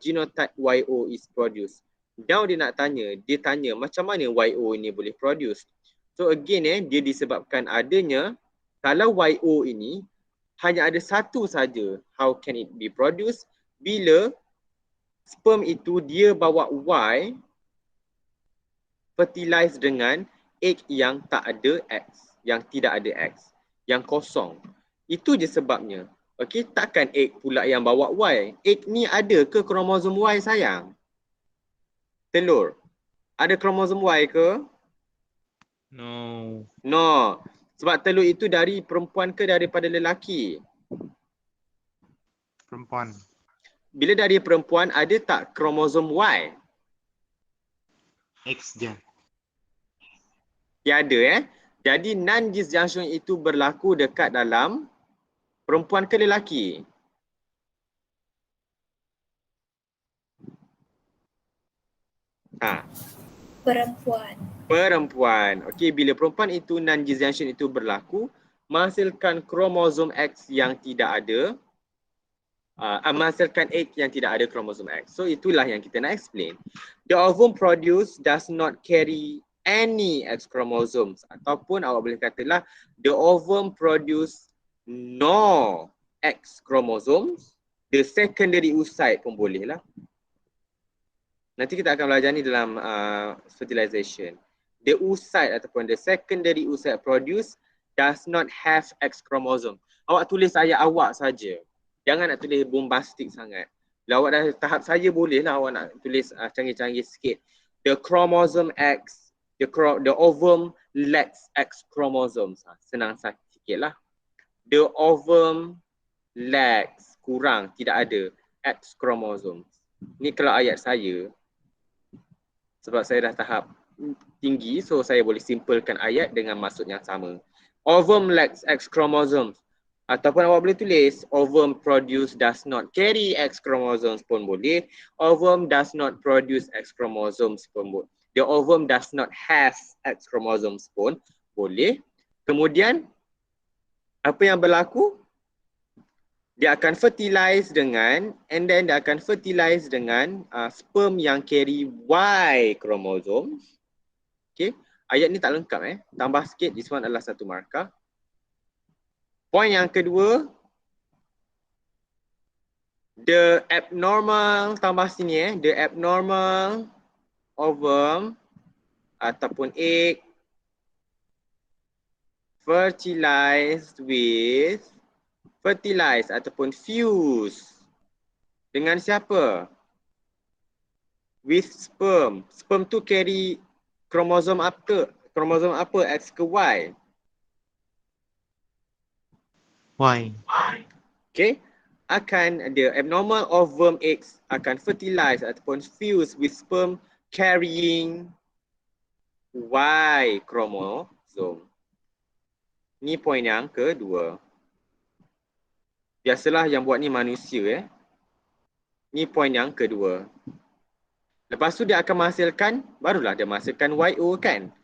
genotype YO is produced. Now dia tanya macam mana YO ini boleh produce. So again dia disebabkan adanya, kalau YO ini hanya ada satu saja, how can it be produced? Bila sperm itu dia bawa Y fertilize dengan egg yang tak ada X, yang tidak ada X, yang kosong. Itu je sebabnya. Okey, takkan egg pula yang bawa Y. Egg ni ada ke kromosom Y sayang? Telur. Ada kromosom Y ke? No. No. Sebab telur itu dari perempuan ke daripada lelaki? Perempuan. Bila dari perempuan, ada tak kromosom Y? X je. Tiada Jadi non-disjunction itu berlaku dekat dalam perempuan ke lelaki? Perempuan. Okey, bila perempuan itu non-disjunction itu berlaku, menghasilkan kromosom X yang tidak ada, menghasilkan egg yang tidak ada kromosom X. So itulah yang kita nak explain. The ovum produce does not carry any X chromosomes, ataupun awak boleh katalah the ovum produce no X chromosomes. The secondary oocyte pun boleh lah. Nanti kita akan belajar ni dalam fertilization. The oocyte ataupun the secondary oocyte produce does not have X chromosome. Awak tulis ayat awak saja. Jangan nak tulis bombastik sangat. Bila awak dah tahap saya boleh lah awak nak tulis canggih-canggih sikit. The chromosome X, the ovum lacks X chromosomes. Senang sikit lah. The ovum lacks, kurang, tidak ada X chromosomes. Ni kalau ayat saya. Sebab saya dah tahap tinggi, so saya boleh simplekan ayat dengan maksud yang sama. Ovum lacks X chromosomes. Ataupun awak boleh tulis ovum produce does not carry X chromosomes pun boleh. Ovum does not produce X chromosomes pun boleh. The ovum does not have X chromosomes pun boleh. Kemudian apa yang berlaku? Dia akan fertilize dengan, and then dia akan fertilize dengan sperm yang carry Y chromosomes. Okay, ayat ni tak lengkap Tambah sikit, this one adalah satu markah. Poin yang kedua, the abnormal, tambah sini the abnormal ovum ataupun egg fertilized ataupun fuse dengan siapa? With sperm. Sperm tu carry kromosom apa? Kromosom apa? X ke Y? Y. Okay. The abnormal ovum eggs akan fertilize ataupun fuse with sperm carrying Y chromosome. Ni poin yang kedua. Biasalah yang buat ni manusia. Ni poin yang kedua. Lepas tu dia akan menghasilkan, barulah dia menghasilkan YO kan.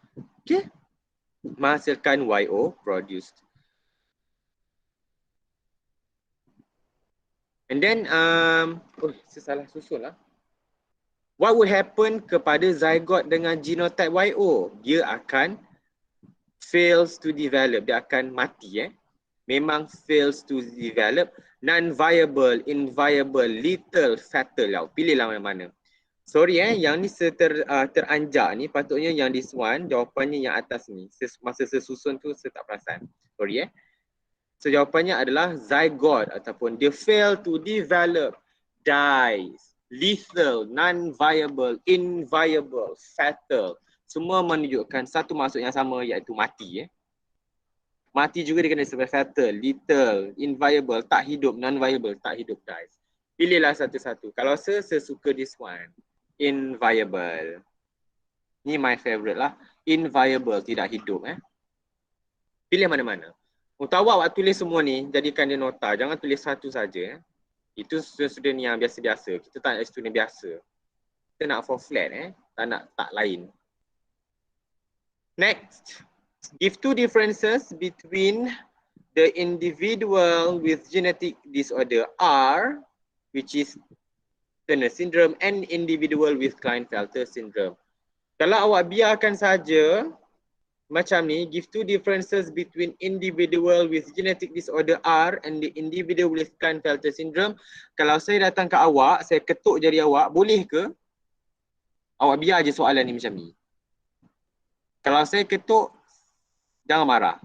Okay. Menghasilkan YO produced. And then, saya salah susun lah. What will happen kepada zygote dengan genotype YO? Dia akan fails to develop. Dia akan mati. Memang fails to develop. Non-viable, inviable, little, fatal. Pilihlah yang mana. Sorry yang ni teranjak ni, patutnya yang this one, jawapannya yang atas ni. Masa saya susun tu saya tak perasan. Sorry So jawapannya adalah zygote ataupun dia fail to develop, dies, lethal, non-viable, inviable, fatal. Semua menunjukkan satu maksud yang sama iaitu mati. Mati juga dia kena sebagai fatal, lethal, inviable, tak hidup, non-viable, tak hidup, dies. Pilihlah satu-satu. Kalau saya suka this one. Inviable. Ni my favorite lah. Inviable, tidak hidup. Pilih mana-mana. Untuk awak tulis semua ni, jadikan dia nota. Jangan tulis satu saja. Itu student yang biasa-biasa. Kita tak nak student biasa. Kita nak for flat. Tak nak tak lain. Next. Give two differences between the individual with genetic disorder R, which is Turner syndrome, and individual with Klinefelter syndrome. Kalau awak biarkan saja macam ni, give two differences between individual with genetic disorder R and the individual with Klinefelter syndrome. Kalau saya datang ke awak, saya ketuk jari awak, boleh ke awak biar je soalan ni macam ni? Kalau saya ketuk, jangan marah.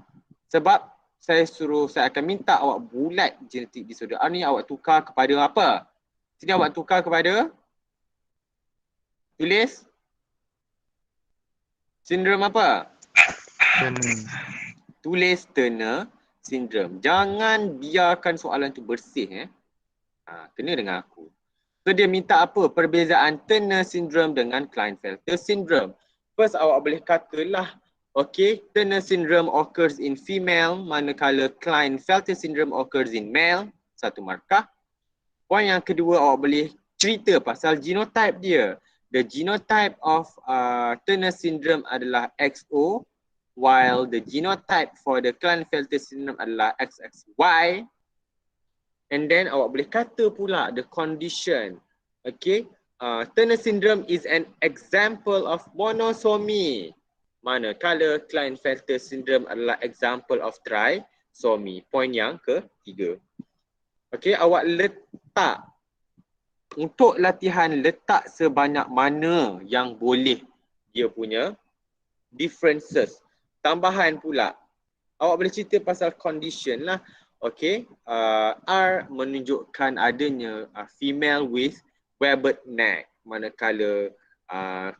Sebab saya akan minta awak bulat genetic disorder R ni, awak tukar kepada apa? Sini awak tukar kepada tulis sindrom apa? Tulis Turner syndrome. Jangan biarkan soalan tu bersih. Kena dengan aku. So dia minta apa? Perbezaan Turner syndrome dengan Klinefelter syndrome. First awak boleh katalah, okay, Turner syndrome occurs in female, manakala Klinefelter syndrome occurs in male. Satu markah. Poin yang kedua, awak boleh cerita pasal genotype dia. The genotype of Turner syndrome adalah XO, while the genotype for the Klinefelter syndrome adalah XXY. And then awak boleh kata pula the condition. Okay, Turner syndrome is an example of monosomy, manakala Klinefelter syndrome adalah example of trisomy. Poin yang ketiga. Okay, awak letak untuk latihan, letak sebanyak mana yang boleh dia punya differences. Tambahan pula, awak boleh cerita pasal condition lah. Okay, R menunjukkan adanya female with webbed neck, manakala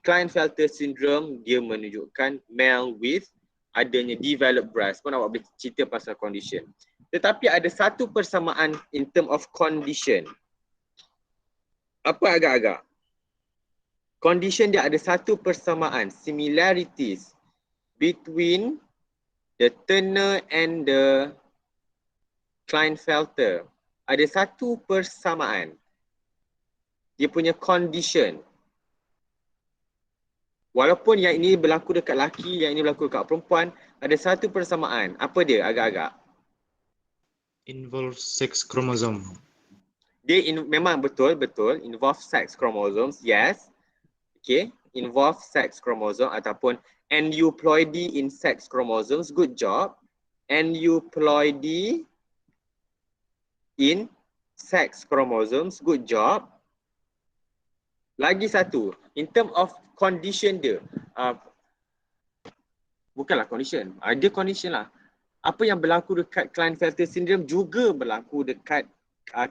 Klinefelter syndrome dia menunjukkan male with adanya developed breast. Pun awak boleh cerita pasal condition. Tetapi ada satu persamaan in term of condition. Apa agak-agak? Condition dia ada satu persamaan, similarities between the Turner and the Klinefelter. Ada satu persamaan. Dia punya condition. Walaupun yang ini berlaku dekat lelaki, yang ini berlaku dekat perempuan, ada satu persamaan. Apa dia agak-agak? Involve sex chromosome. Dia memang betul involve sex chromosomes, yes. Okay, involve sex chromosome ataupun aneuploidy in sex chromosomes, good job. Aneuploidy in sex chromosomes, good job. Lagi satu, in term of condition dia, bukanlah condition, dia condition lah. Apa yang berlaku dekat Klinefelter syndrome juga berlaku dekat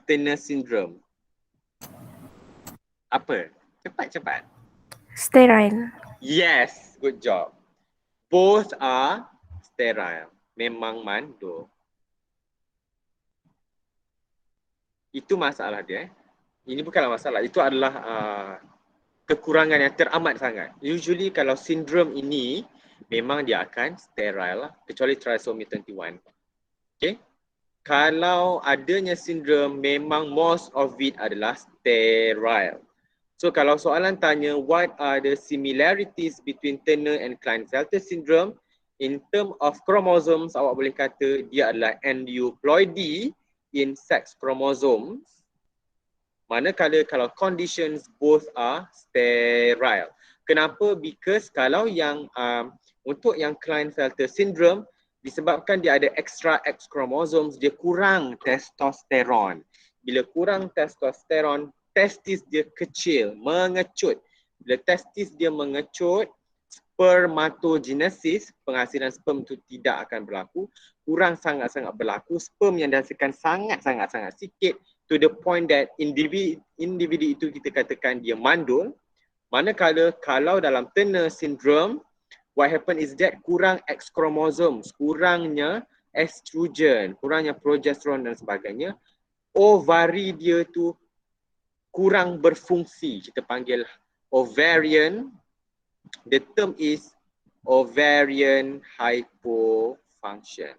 Turner syndrome. Apa? Cepat. Sterile. Yes, good job. Both are sterile. Memang mandul. Itu masalah dia. Ini bukanlah masalah. Itu adalah kekurangan yang teramat sangat. Usually kalau sindrom ini memang dia akan sterile lah. Kecuali trisomy 21. Okay. kalau adanya sindrom memang most of it adalah sterile. So kalau soalan tanya what are the similarities between Turner and Klinefelter syndrome, in term of chromosomes awak boleh kata dia adalah aneuploidy in sex chromosomes. Manakala kalau conditions both are sterile. Kenapa? Because kalau yang untuk yang Klinefelter syndrome disebabkan dia ada extra X chromosomes, dia kurang testosteron. Bila kurang testosteron, testis dia kecil, mengecut. Bila testis dia mengecut, spermatogenesis, penghasilan sperm itu tidak akan berlaku, kurang sangat-sangat berlaku, sperm yang dihasilkan sangat-sangat sikit, to the point that individu itu kita katakan dia mandul. Manakala kalau dalam Turner syndrome, what happen is that kurang X chromosomes, kurangnya estrogen, kurangnya progesteron dan sebagainya, ovari dia tu kurang berfungsi. Kita panggil ovarian, the term is ovarian hypofunction.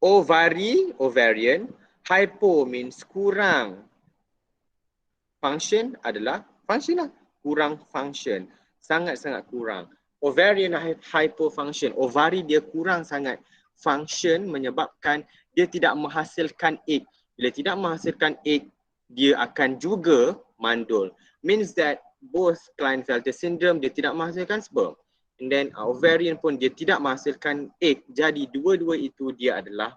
Ovarian, hypo means kurang. Function adalah function lah. Kurang function. Sangat-sangat kurang. Ovarian hypofunction. Ovari dia kurang sangat function menyebabkan dia tidak menghasilkan egg. Bila tidak menghasilkan egg, dia akan juga mandul. Means that both Klinefelter syndrome dia tidak menghasilkan sperm. And then ovarian pun dia tidak menghasilkan egg. Jadi dua-dua itu dia adalah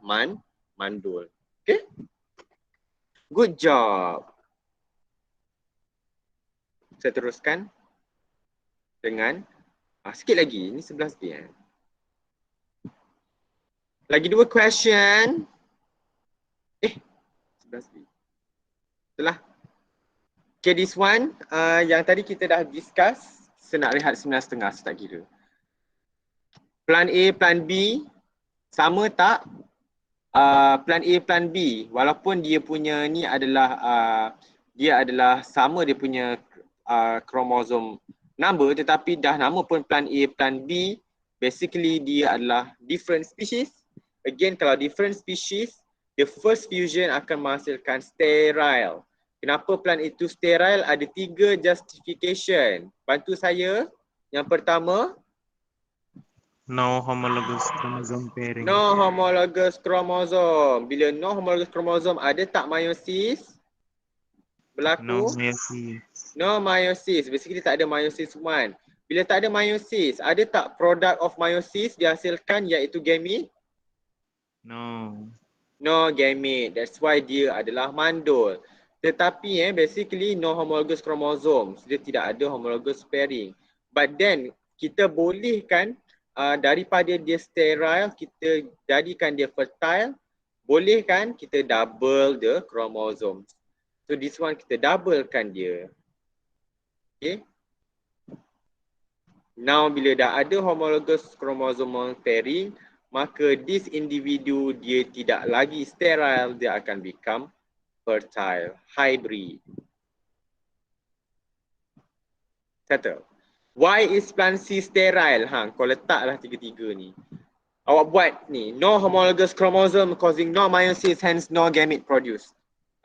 mandul. Okay? Good job. Saya teruskan dengan sikit lagi. Ini 11B. Lagi 2 question. 11B. Itulah. Okay, this one yang tadi kita dah discuss. Saya nak rehat 9.30, saya tak kira. Plan A, plan B sama tak? Plan A, plan B walaupun dia punya ni adalah sama dia punya kromosom number, tetapi dah nama pun plan A, plan B, basically dia adalah different species. Again, kalau different species, the first fusion akan menghasilkan sterile. Kenapa plan itu sterile? Ada 3 justification. Bantu saya. Yang pertama, No homologous chromosome pairing. no homologous chromosome. Bila no homologous chromosome, ada tak meiosis berlaku? No meiosis. No meiosis. Basically tak ada meiosis 1. Bila tak ada meiosis, ada tak product of meiosis dihasilkan iaitu gamete? No. No gamete. That's why dia adalah mandul. Tetapi basically no homologous chromosomes. Dia tidak ada homologous pairing. But then kita bolehkan daripada dia sterile, kita jadikan dia fertile. Boleh kan kita double the chromosomes. So this one kita doublekan dia. Okay. Now bila dah ada homologous chromosome pairing, maka this individu dia tidak lagi sterile, dia akan become fertile, hybrid. Settle. Why is plan C sterile? Kau letaklah 3 ni. Awak buat ni, no homologous chromosome causing no meiosis, hence no gamete produced.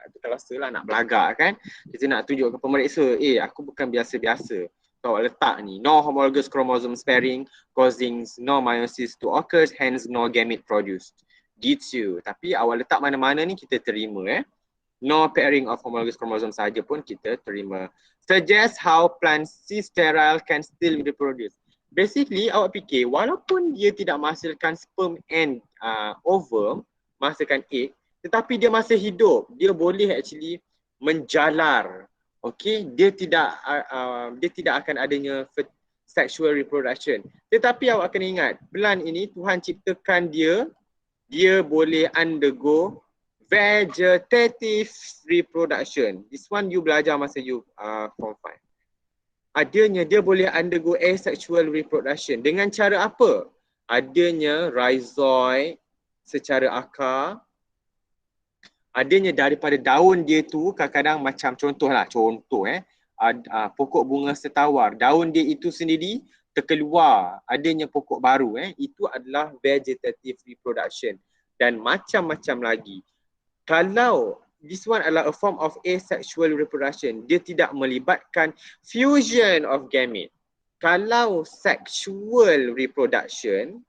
Kita rasalah nak belagak kan. Kita nak tunjuk ke pemeriksa, aku bukan biasa-biasa. So awak letak ni, no homologous chromosome pairing causing no meiosis to occur, hence no gamete produced. Gitu. Tapi awak letak mana-mana ni kita terima No pairing of homologous chromosome saja pun kita terima. Suggest how plant C sterile can still reproduce. Basically awak fikir walaupun dia tidak menghasilkan sperm and ovum, menghasilkan egg, tetapi dia masih hidup. Dia boleh actually menjalar. Okay, dia tidak akan adanya sexual reproduction. Tetapi awak kena ingat, plant ini Tuhan ciptakan dia boleh undergo vegetative reproduction. This one you belajar masa you form 5. Adanya dia boleh undergo asexual reproduction. Dengan cara apa? Adanya rhizoid secara akar. Adanya daripada daun dia tu kadang-kadang macam contoh pokok bunga setawar. Daun dia itu sendiri terkeluar adanya pokok baru, itu adalah vegetative reproduction. Dan macam-macam lagi. Kalau this one adalah a form of asexual reproduction, dia tidak melibatkan fusion of gamete. Kalau sexual reproduction,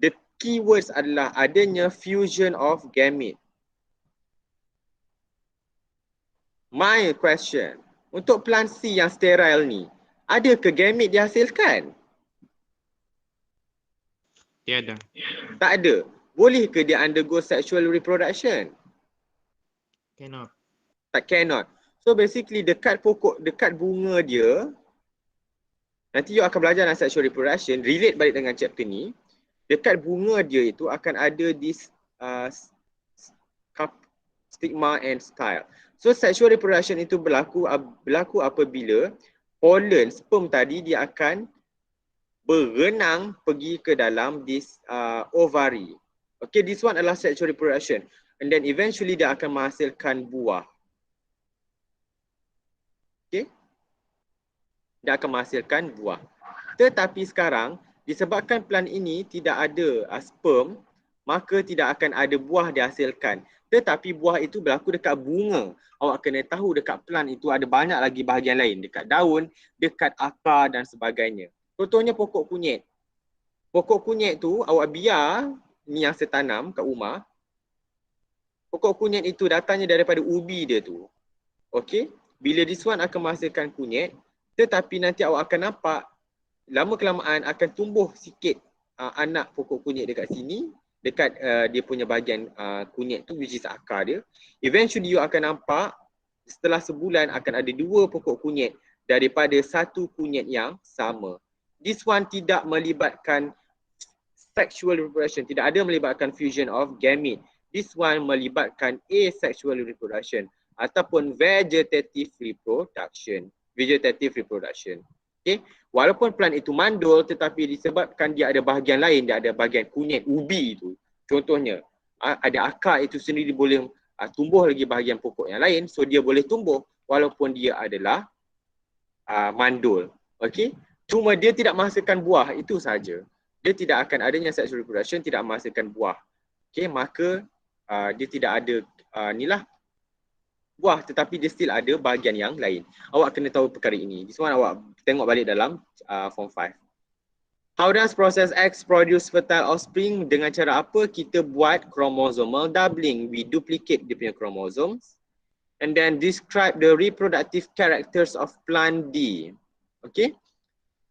the keywords adalah adanya fusion of gamete. My question, untuk plant C yang sterile ni, ada ke gamete dihasilkan? Tiada. Tak ada. Boleh ke dia undergo sexual reproduction? Cannot. Tak, cannot. So basically dekat pokok, dekat bunga dia, nanti you akan belajar dalam sexual reproduction, relate balik dengan chapter ni, dekat bunga dia itu akan ada this stigma and style. So sexual reproduction itu berlaku apabila pollen sperm tadi dia akan berenang pergi ke dalam this ovary. Okay, this one adalah sexual reproduction. And then eventually dia akan menghasilkan buah. Okay. Dia akan menghasilkan buah. Tetapi sekarang, disebabkan plant ini tidak ada sperm, maka tidak akan ada buah dihasilkan. Tetapi buah itu berlaku dekat bunga. Awak kena tahu dekat plant itu ada banyak lagi bahagian lain. Dekat daun, dekat akar dan sebagainya. Contohnya pokok kunyit. Pokok kunyit tu awak biar, ni yang saya tanam kat rumah. Pokok kunyit itu datangnya daripada ubi dia tu. Okey, bila this one akan menghasilkan kunyit, tetapi nanti awak akan nampak lama kelamaan akan tumbuh sikit anak pokok kunyit dekat sini, dekat dia punya bahagian kunyit tu, which is akar dia. Eventually you akan nampak setelah sebulan akan ada 2 pokok kunyit daripada satu kunyit yang sama. This one tidak melibatkan sexual reproduction, tidak ada melibatkan fusion of gamete. This one melibatkan asexual reproduction ataupun vegetative reproduction. Vegetative reproduction. Okay. Walaupun plant itu mandul, tetapi disebabkan dia ada bahagian lain, dia ada bahagian kunyit ubi itu. Contohnya, ada akar itu sendiri boleh tumbuh lagi bahagian pokok yang lain, so dia boleh tumbuh walaupun dia adalah mandul. Okay. Cuma dia tidak menghasilkan buah, itu saja. Dia tidak akan adanya sexual reproduction, tidak menghasilkan buah. Okay, maka dia tidak ada buah, tetapi dia still ada bahagian yang lain. Awak kena tahu perkara ini. This one awak tengok balik dalam form 5. How does process X produce fertile offspring? Dengan cara apa kita buat chromosomal doubling? We duplicate dia punya chromosomes. And then describe the reproductive characters of plant D. Okay.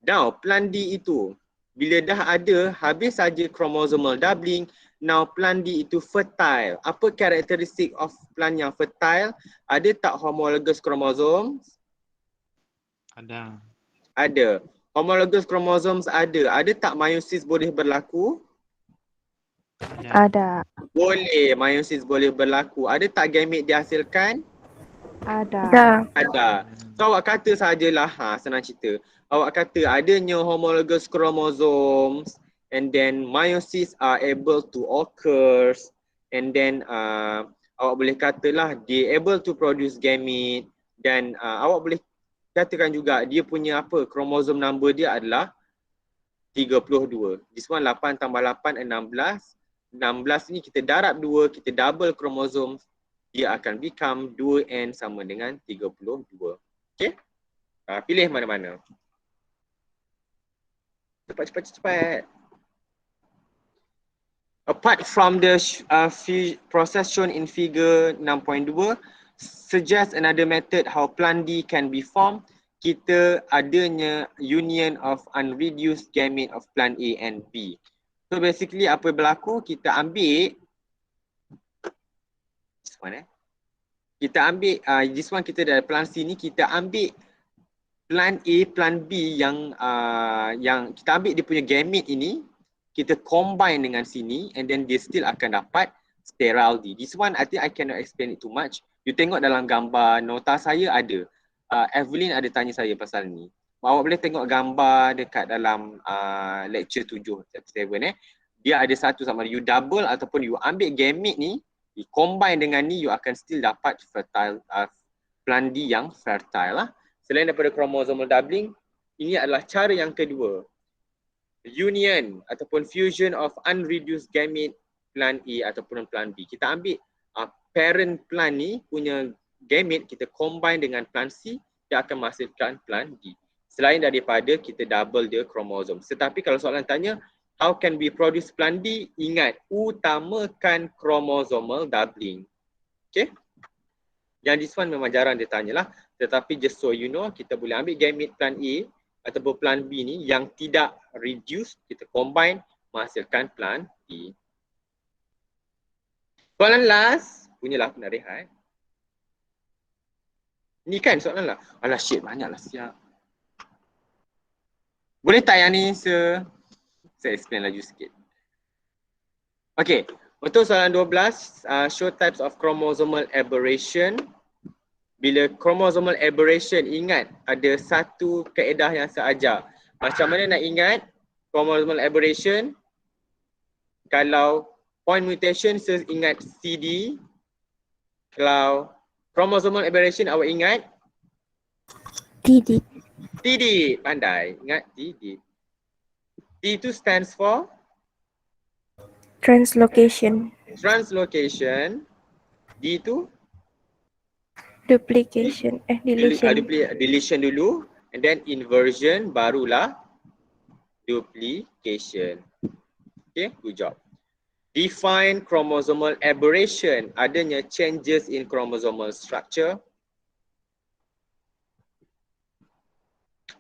Now, plant D itu, bila dah ada, habis saja chromosomal doubling, now plant D itu fertile. Apa karakteristik of plant yang fertile? Ada tak homologous chromosomes? Ada. Ada. Homologous chromosomes ada. Ada tak meiosis boleh berlaku? Ada. Boleh, meiosis boleh berlaku. Ada tak gamete dihasilkan? Ada. Ada. So awak kata sajalah, senang cerita. Awak kata adanya homologous chromosomes and then meiosis are able to occur, and then awak boleh katalah they able to produce gamete, dan awak boleh katakan juga dia punya kromosom number dia adalah 32. This one 8 tambah 8 16. 16 ni kita darab 2, kita double kromosom, dia akan become 2n sama dengan 32. Okay? Pilih mana-mana. Cepat. Apart from the process shown in figure 6.2, suggest another method how plant D can be formed. Kita adanya union of unreduced gamete of plant A and B. So basically apa berlaku, kita ambil this one, kita ambil this one, kita dari plant C ni, kita ambil plant A, plant B yang kita ambil dia punya gamete ini, kita combine dengan sini, and then dia still akan dapat sterile D. This one I think I cannot explain it too much. You tengok dalam gambar nota saya ada. Evelyn ada tanya saya pasal ni. Awak boleh tengok gambar dekat dalam lecture 7, chapter 7 Dia ada satu sama ada you double ataupun you ambil gamete ni, you combine dengan ni, you akan still dapat fertile plant D yang fertile lah. Selain daripada chromosomal doubling, Ini adalah cara yang kedua. Union ataupun fusion of unreduced gamete plant A ataupun plant B. Kita ambil parent plant ni punya gamete, kita combine dengan plant C, dia akan menghasilkan plant D. Selain daripada kita double dia kromosom. Tetapi kalau soalan tanya, how can we produce plant D? Ingat, utamakan chromosomal doubling. Okay? Yang this one memang jarang dia tanyalah. Tetapi just so you know, kita boleh ambil gamete plant A ataupun plant B ni yang tidak reduce, kita combine menghasilkan plant D. Soalan last, punyalah aku nak rehat. Ni kan soalan lah. Alah shit, banyak lah siap. Boleh tak yang ni saya explain laju sikit. Okay, untuk soalan 12, show types of chromosomal aberration. Bila chromosomal aberration, ingat ada satu kaedah yang saya ajar. Macam mana nak ingat chromosomal aberration? Kalau point mutation, saya ingat CD. Kalau chromosomal aberration, awak ingat? TD. TD, pandai. Ingat TD. T itu stands for? Translocation. Translocation. D itu? Duplication. Deletion. Deletion dulu. And then inversion, barulah duplication. Okay, good job. Define chromosomal aberration. Adanya changes in chromosomal structure.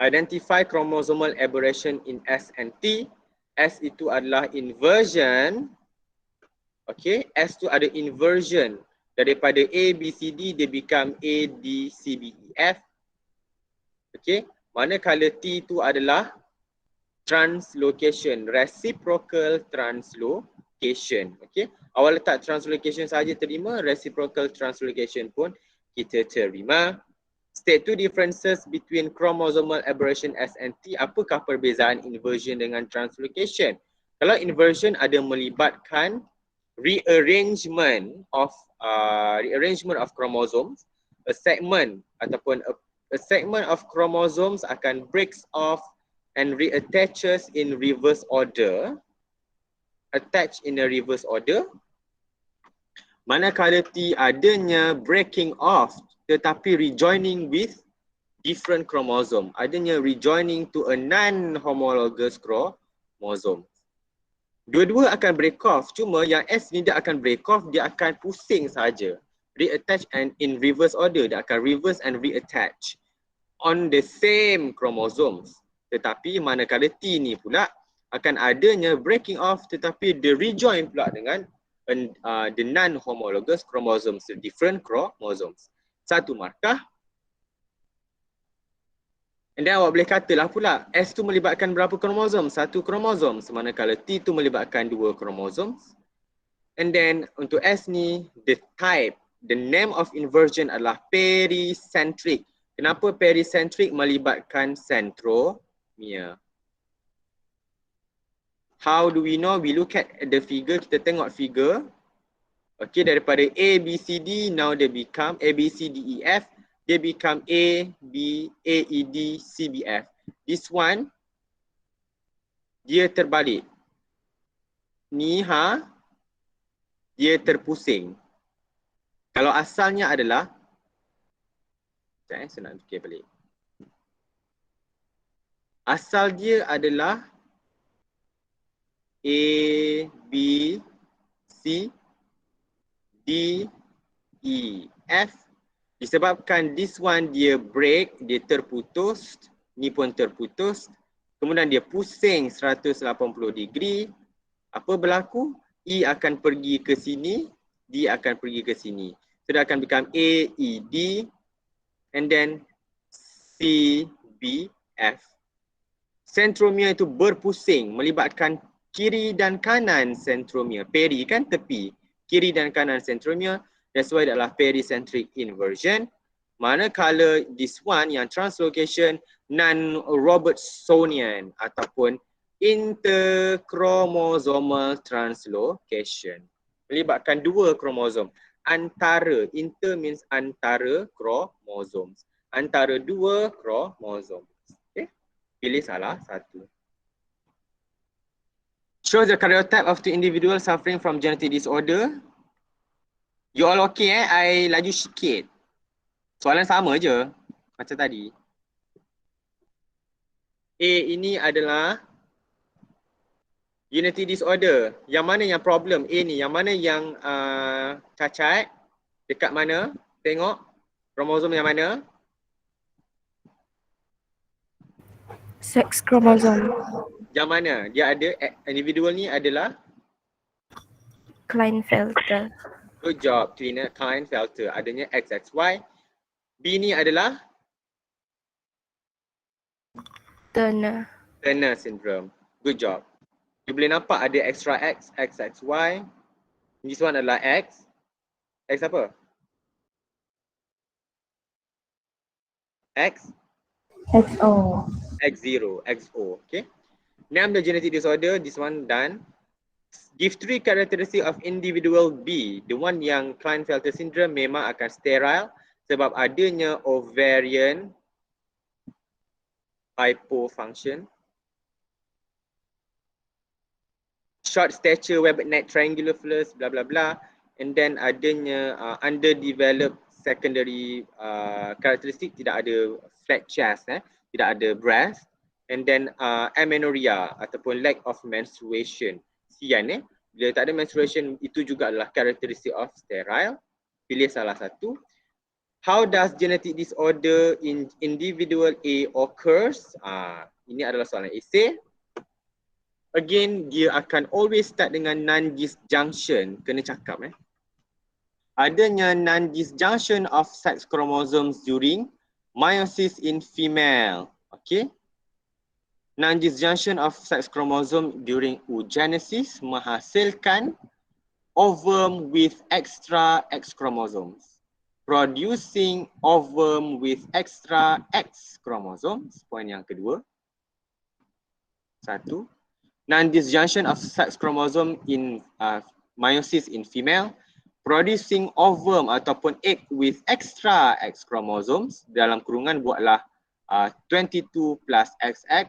Identify chromosomal aberration in S and T. S itu adalah inversion. Okay, S itu ada inversion. Daripada A, B, C, D, dia become A, D, C, B, E, F. Okay, manakala T itu adalah translocation, reciprocal translocation. Okay, awal letak translocation saja terima, reciprocal translocation pun kita terima. State two differences between chromosomal aberration S and T. Apakah perbezaan inversion dengan translocation? Kalau inversion ada melibatkan rearrangement of chromosomes, a segment ataupun a segment of chromosomes akan breaks off and reattaches in reverse order. Attach in a reverse order. Manakala T adanya breaking off tetapi rejoining with different chromosome. Adanya rejoining to a non-homologous chromosome. Dua-dua akan break off, cuma yang S ni dia akan break off, dia akan pusing saja. Reattach and in reverse order, dia akan reverse and reattach on the same chromosomes. Tetapi manakala T ni pula akan adanya breaking off tetapi dia rejoin pula dengan the non-homologous chromosomes, the different chromosomes. Satu markah. And then awak boleh katalah pula S tu melibatkan berapa kromosom? Satu kromosom. Semanakala T tu melibatkan dua kromosom. And then untuk S ni, the type, the name of inversion adalah pericentric. Kenapa pericentric? Melibatkan centromere. How do we know? We look at the figure, kita tengok figure. Okay, daripada A, B, C, D, now they become A, B, C, D, E, F. They become A, B, A, E, D, C, B, F. This one, dia terbalik. Ni, dia terpusing. Kalau asalnya adalah, saya nak fikir balik. Asal dia adalah A, B, C, D, E, F. Disebabkan this one dia break, dia terputus, ni pun terputus. Kemudian dia pusing 180 degree. Apa berlaku? E akan pergi ke sini, D akan pergi ke sini. So dia akan become A, E, D and then C, B, F. Centromere itu berpusing melibatkan kiri dan kanan centromere. Peri kan tepi. Kiri dan kanan centromere. That's why adalah pericentric inversion. Manakala this one yang translocation non-Robertsonian ataupun interchromosomal translocation. Melibatkan dua kromosom. Antara, inter means antara chromosomes. Antara dua kromosom. Okay. Pilih salah satu. Show the karyotype of two individuals suffering from genetic disorder. You all okay I laju sikit. Soalan sama je macam tadi. A ini adalah genetic disorder. Yang mana yang problem A ni? Yang mana yang cacat? Dekat mana? Tengok kromosom yang mana? Sex chromosome. Yang mana? Dia ada individual ni adalah Klinefelter. good job, Klinefelter. Adanya XXY. B ni adalah Turner. Turner syndrome. Good job. You boleh nampak ada extra X, XXY. This one adalah X. X apa? X? XO. X0, XO. Okay. Name the genetic disorder. This one done. Give 3 characteristics of individual B. The one yang Klinefelter syndrome memang akan sterile sebab adanya ovarian hypofunction, short stature, webbed neck, triangular flus, bla bla bla, and then adanya underdeveloped secondary characteristic, tidak ada flat chest, tidak ada breast, and then amenorrhea ataupun lack of menstruation. Sian bila tak ada menstruation, itu juga adalah karakteristik of sterile. Pilih salah satu. How does genetic disorder in individual A occurs? Ini adalah soalan esei. Again, dia akan always start dengan non-disjunction. Kena cakap adanya non-disjunction of sex chromosomes during meiosis in female. Okay. Non-disjunction of sex chromosome during oogenesis menghasilkan ovum with extra X chromosomes. Producing ovum with extra X chromosomes. Poin yang kedua. 1. Non-disjunction of sex chromosome in meiosis in female. Producing ovum ataupun egg with extra X chromosomes. Dalam kurungan buatlah 22 plus XX.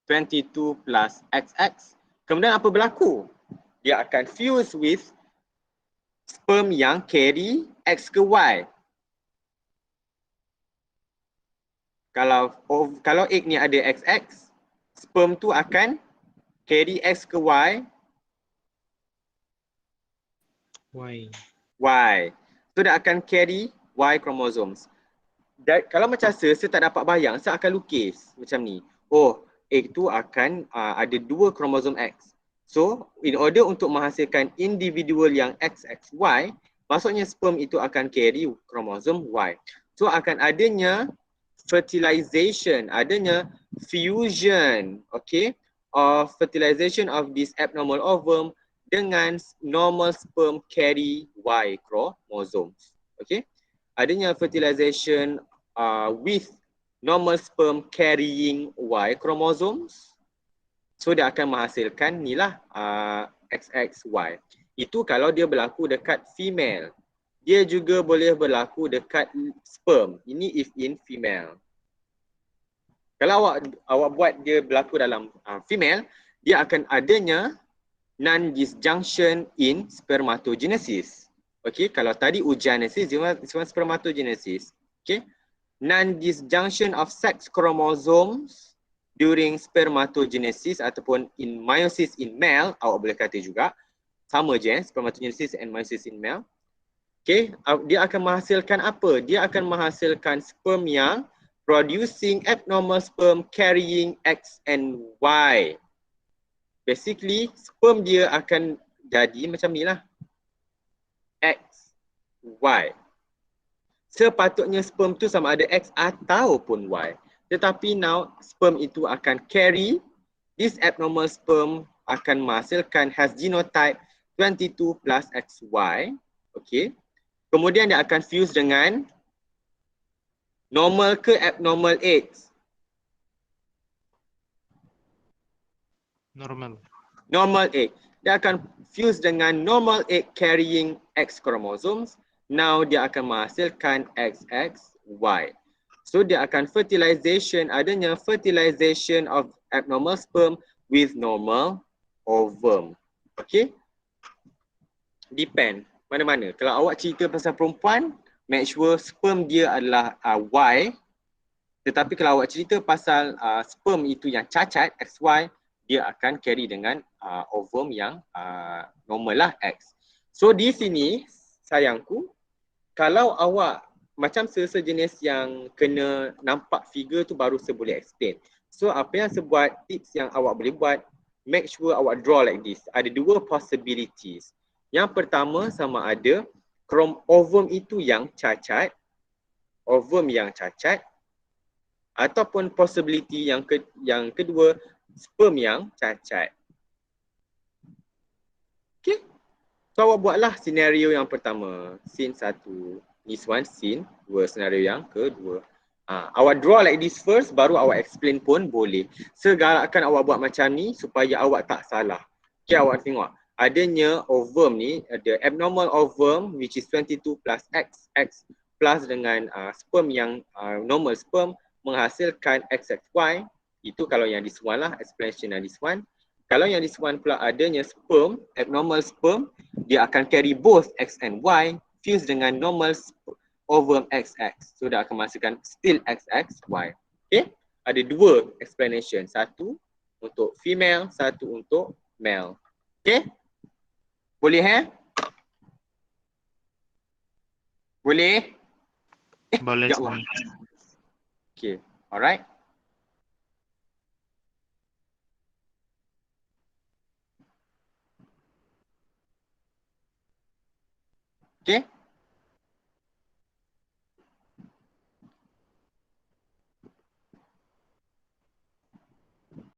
22 plus XX. Kemudian apa berlaku? Dia akan fuse with sperm yang carry X ke Y. Kalau egg ni ada XX, sperm tu akan carry X ke Y. Y. So dia akan carry Y chromosomes. Kalau macam saya tak dapat bayang, saya akan lukis macam ni. Oh, egg tu akan ada 2 kromosom X. So, in order untuk menghasilkan individual yang XXY, maksudnya sperm itu akan carry kromosom Y. So, akan adanya fertilization, adanya fusion, okay, of fertilization of this abnormal ovum dengan normal sperm carry Y chromosomes. Okay, adanya fertilization with normal sperm carrying Y chromosomes. So dia akan menghasilkan ni lah XXY. Itu kalau dia berlaku dekat female. Dia juga boleh berlaku dekat sperm. Ini if in female. Kalau awak buat dia berlaku dalam female, dia akan adanya non-disjunction in spermatogenesis. Okay, kalau tadi oogenesis, dia spermatogenesis. Okay, non-disjunction of sex chromosomes during spermatogenesis ataupun in meiosis in male, awak boleh kata juga sama je spermatogenesis and meiosis in male. Okay, dia akan menghasilkan apa? Dia akan menghasilkan sperm yang producing abnormal sperm carrying X and Y. Basically, sperm dia akan jadi macam ni lah. X, Y. Sepatutnya sperm tu sama ada X ataupun Y. Tetapi now sperm itu akan carry, this abnormal sperm akan menghasilkan has genotype 22 plus XY. Okay. Kemudian dia akan fuse dengan normal ke abnormal eggs? Normal egg. Dia akan fuse dengan normal egg carrying X chromosomes. Now dia akan menghasilkan XX, Y. So dia akan adanya fertilization of abnormal sperm with normal ovum. Okay? Depend. Mana-mana. Kalau awak cerita pasal perempuan, make sure sperm dia adalah Y. Tetapi kalau awak cerita pasal sperm itu yang cacat, XY, dia akan carry dengan ovum yang normal lah, X. So di sini, sayangku, kalau awak macam sejenis yang kena nampak figure tu baru saya boleh explain. So apa yang saya buat, tips yang awak boleh buat, make sure awak draw like this. Ada dua possibilities. Yang pertama sama ada ovum itu yang cacat, ataupun possibility yang kedua, sperm yang cacat. Okay. So awak buatlah senario yang pertama, scene 1. This one scene 2, senario yang kedua. Awak draw like this first, baru awak explain pun boleh. Segalakkan awak buat macam ni supaya awak tak salah. Okay, awak tengok. Adanya ovum ni, ada abnormal ovum which is 22 plus XX plus dengan sperm yang normal sperm menghasilkan XXY. Itu kalau yang this one lah, explanation yang this one. Kalau yang this one pula adanya sperm, abnormal sperm, dia akan carry both X and Y fuse dengan normal ovum XX. So dia akan menghasilkan still XXY. Okay? Ada dua explanation. Satu untuk female, satu untuk male. Okay? Boleh Boleh? Boleh Ya Allah. sir. Okay. Alright. Okay.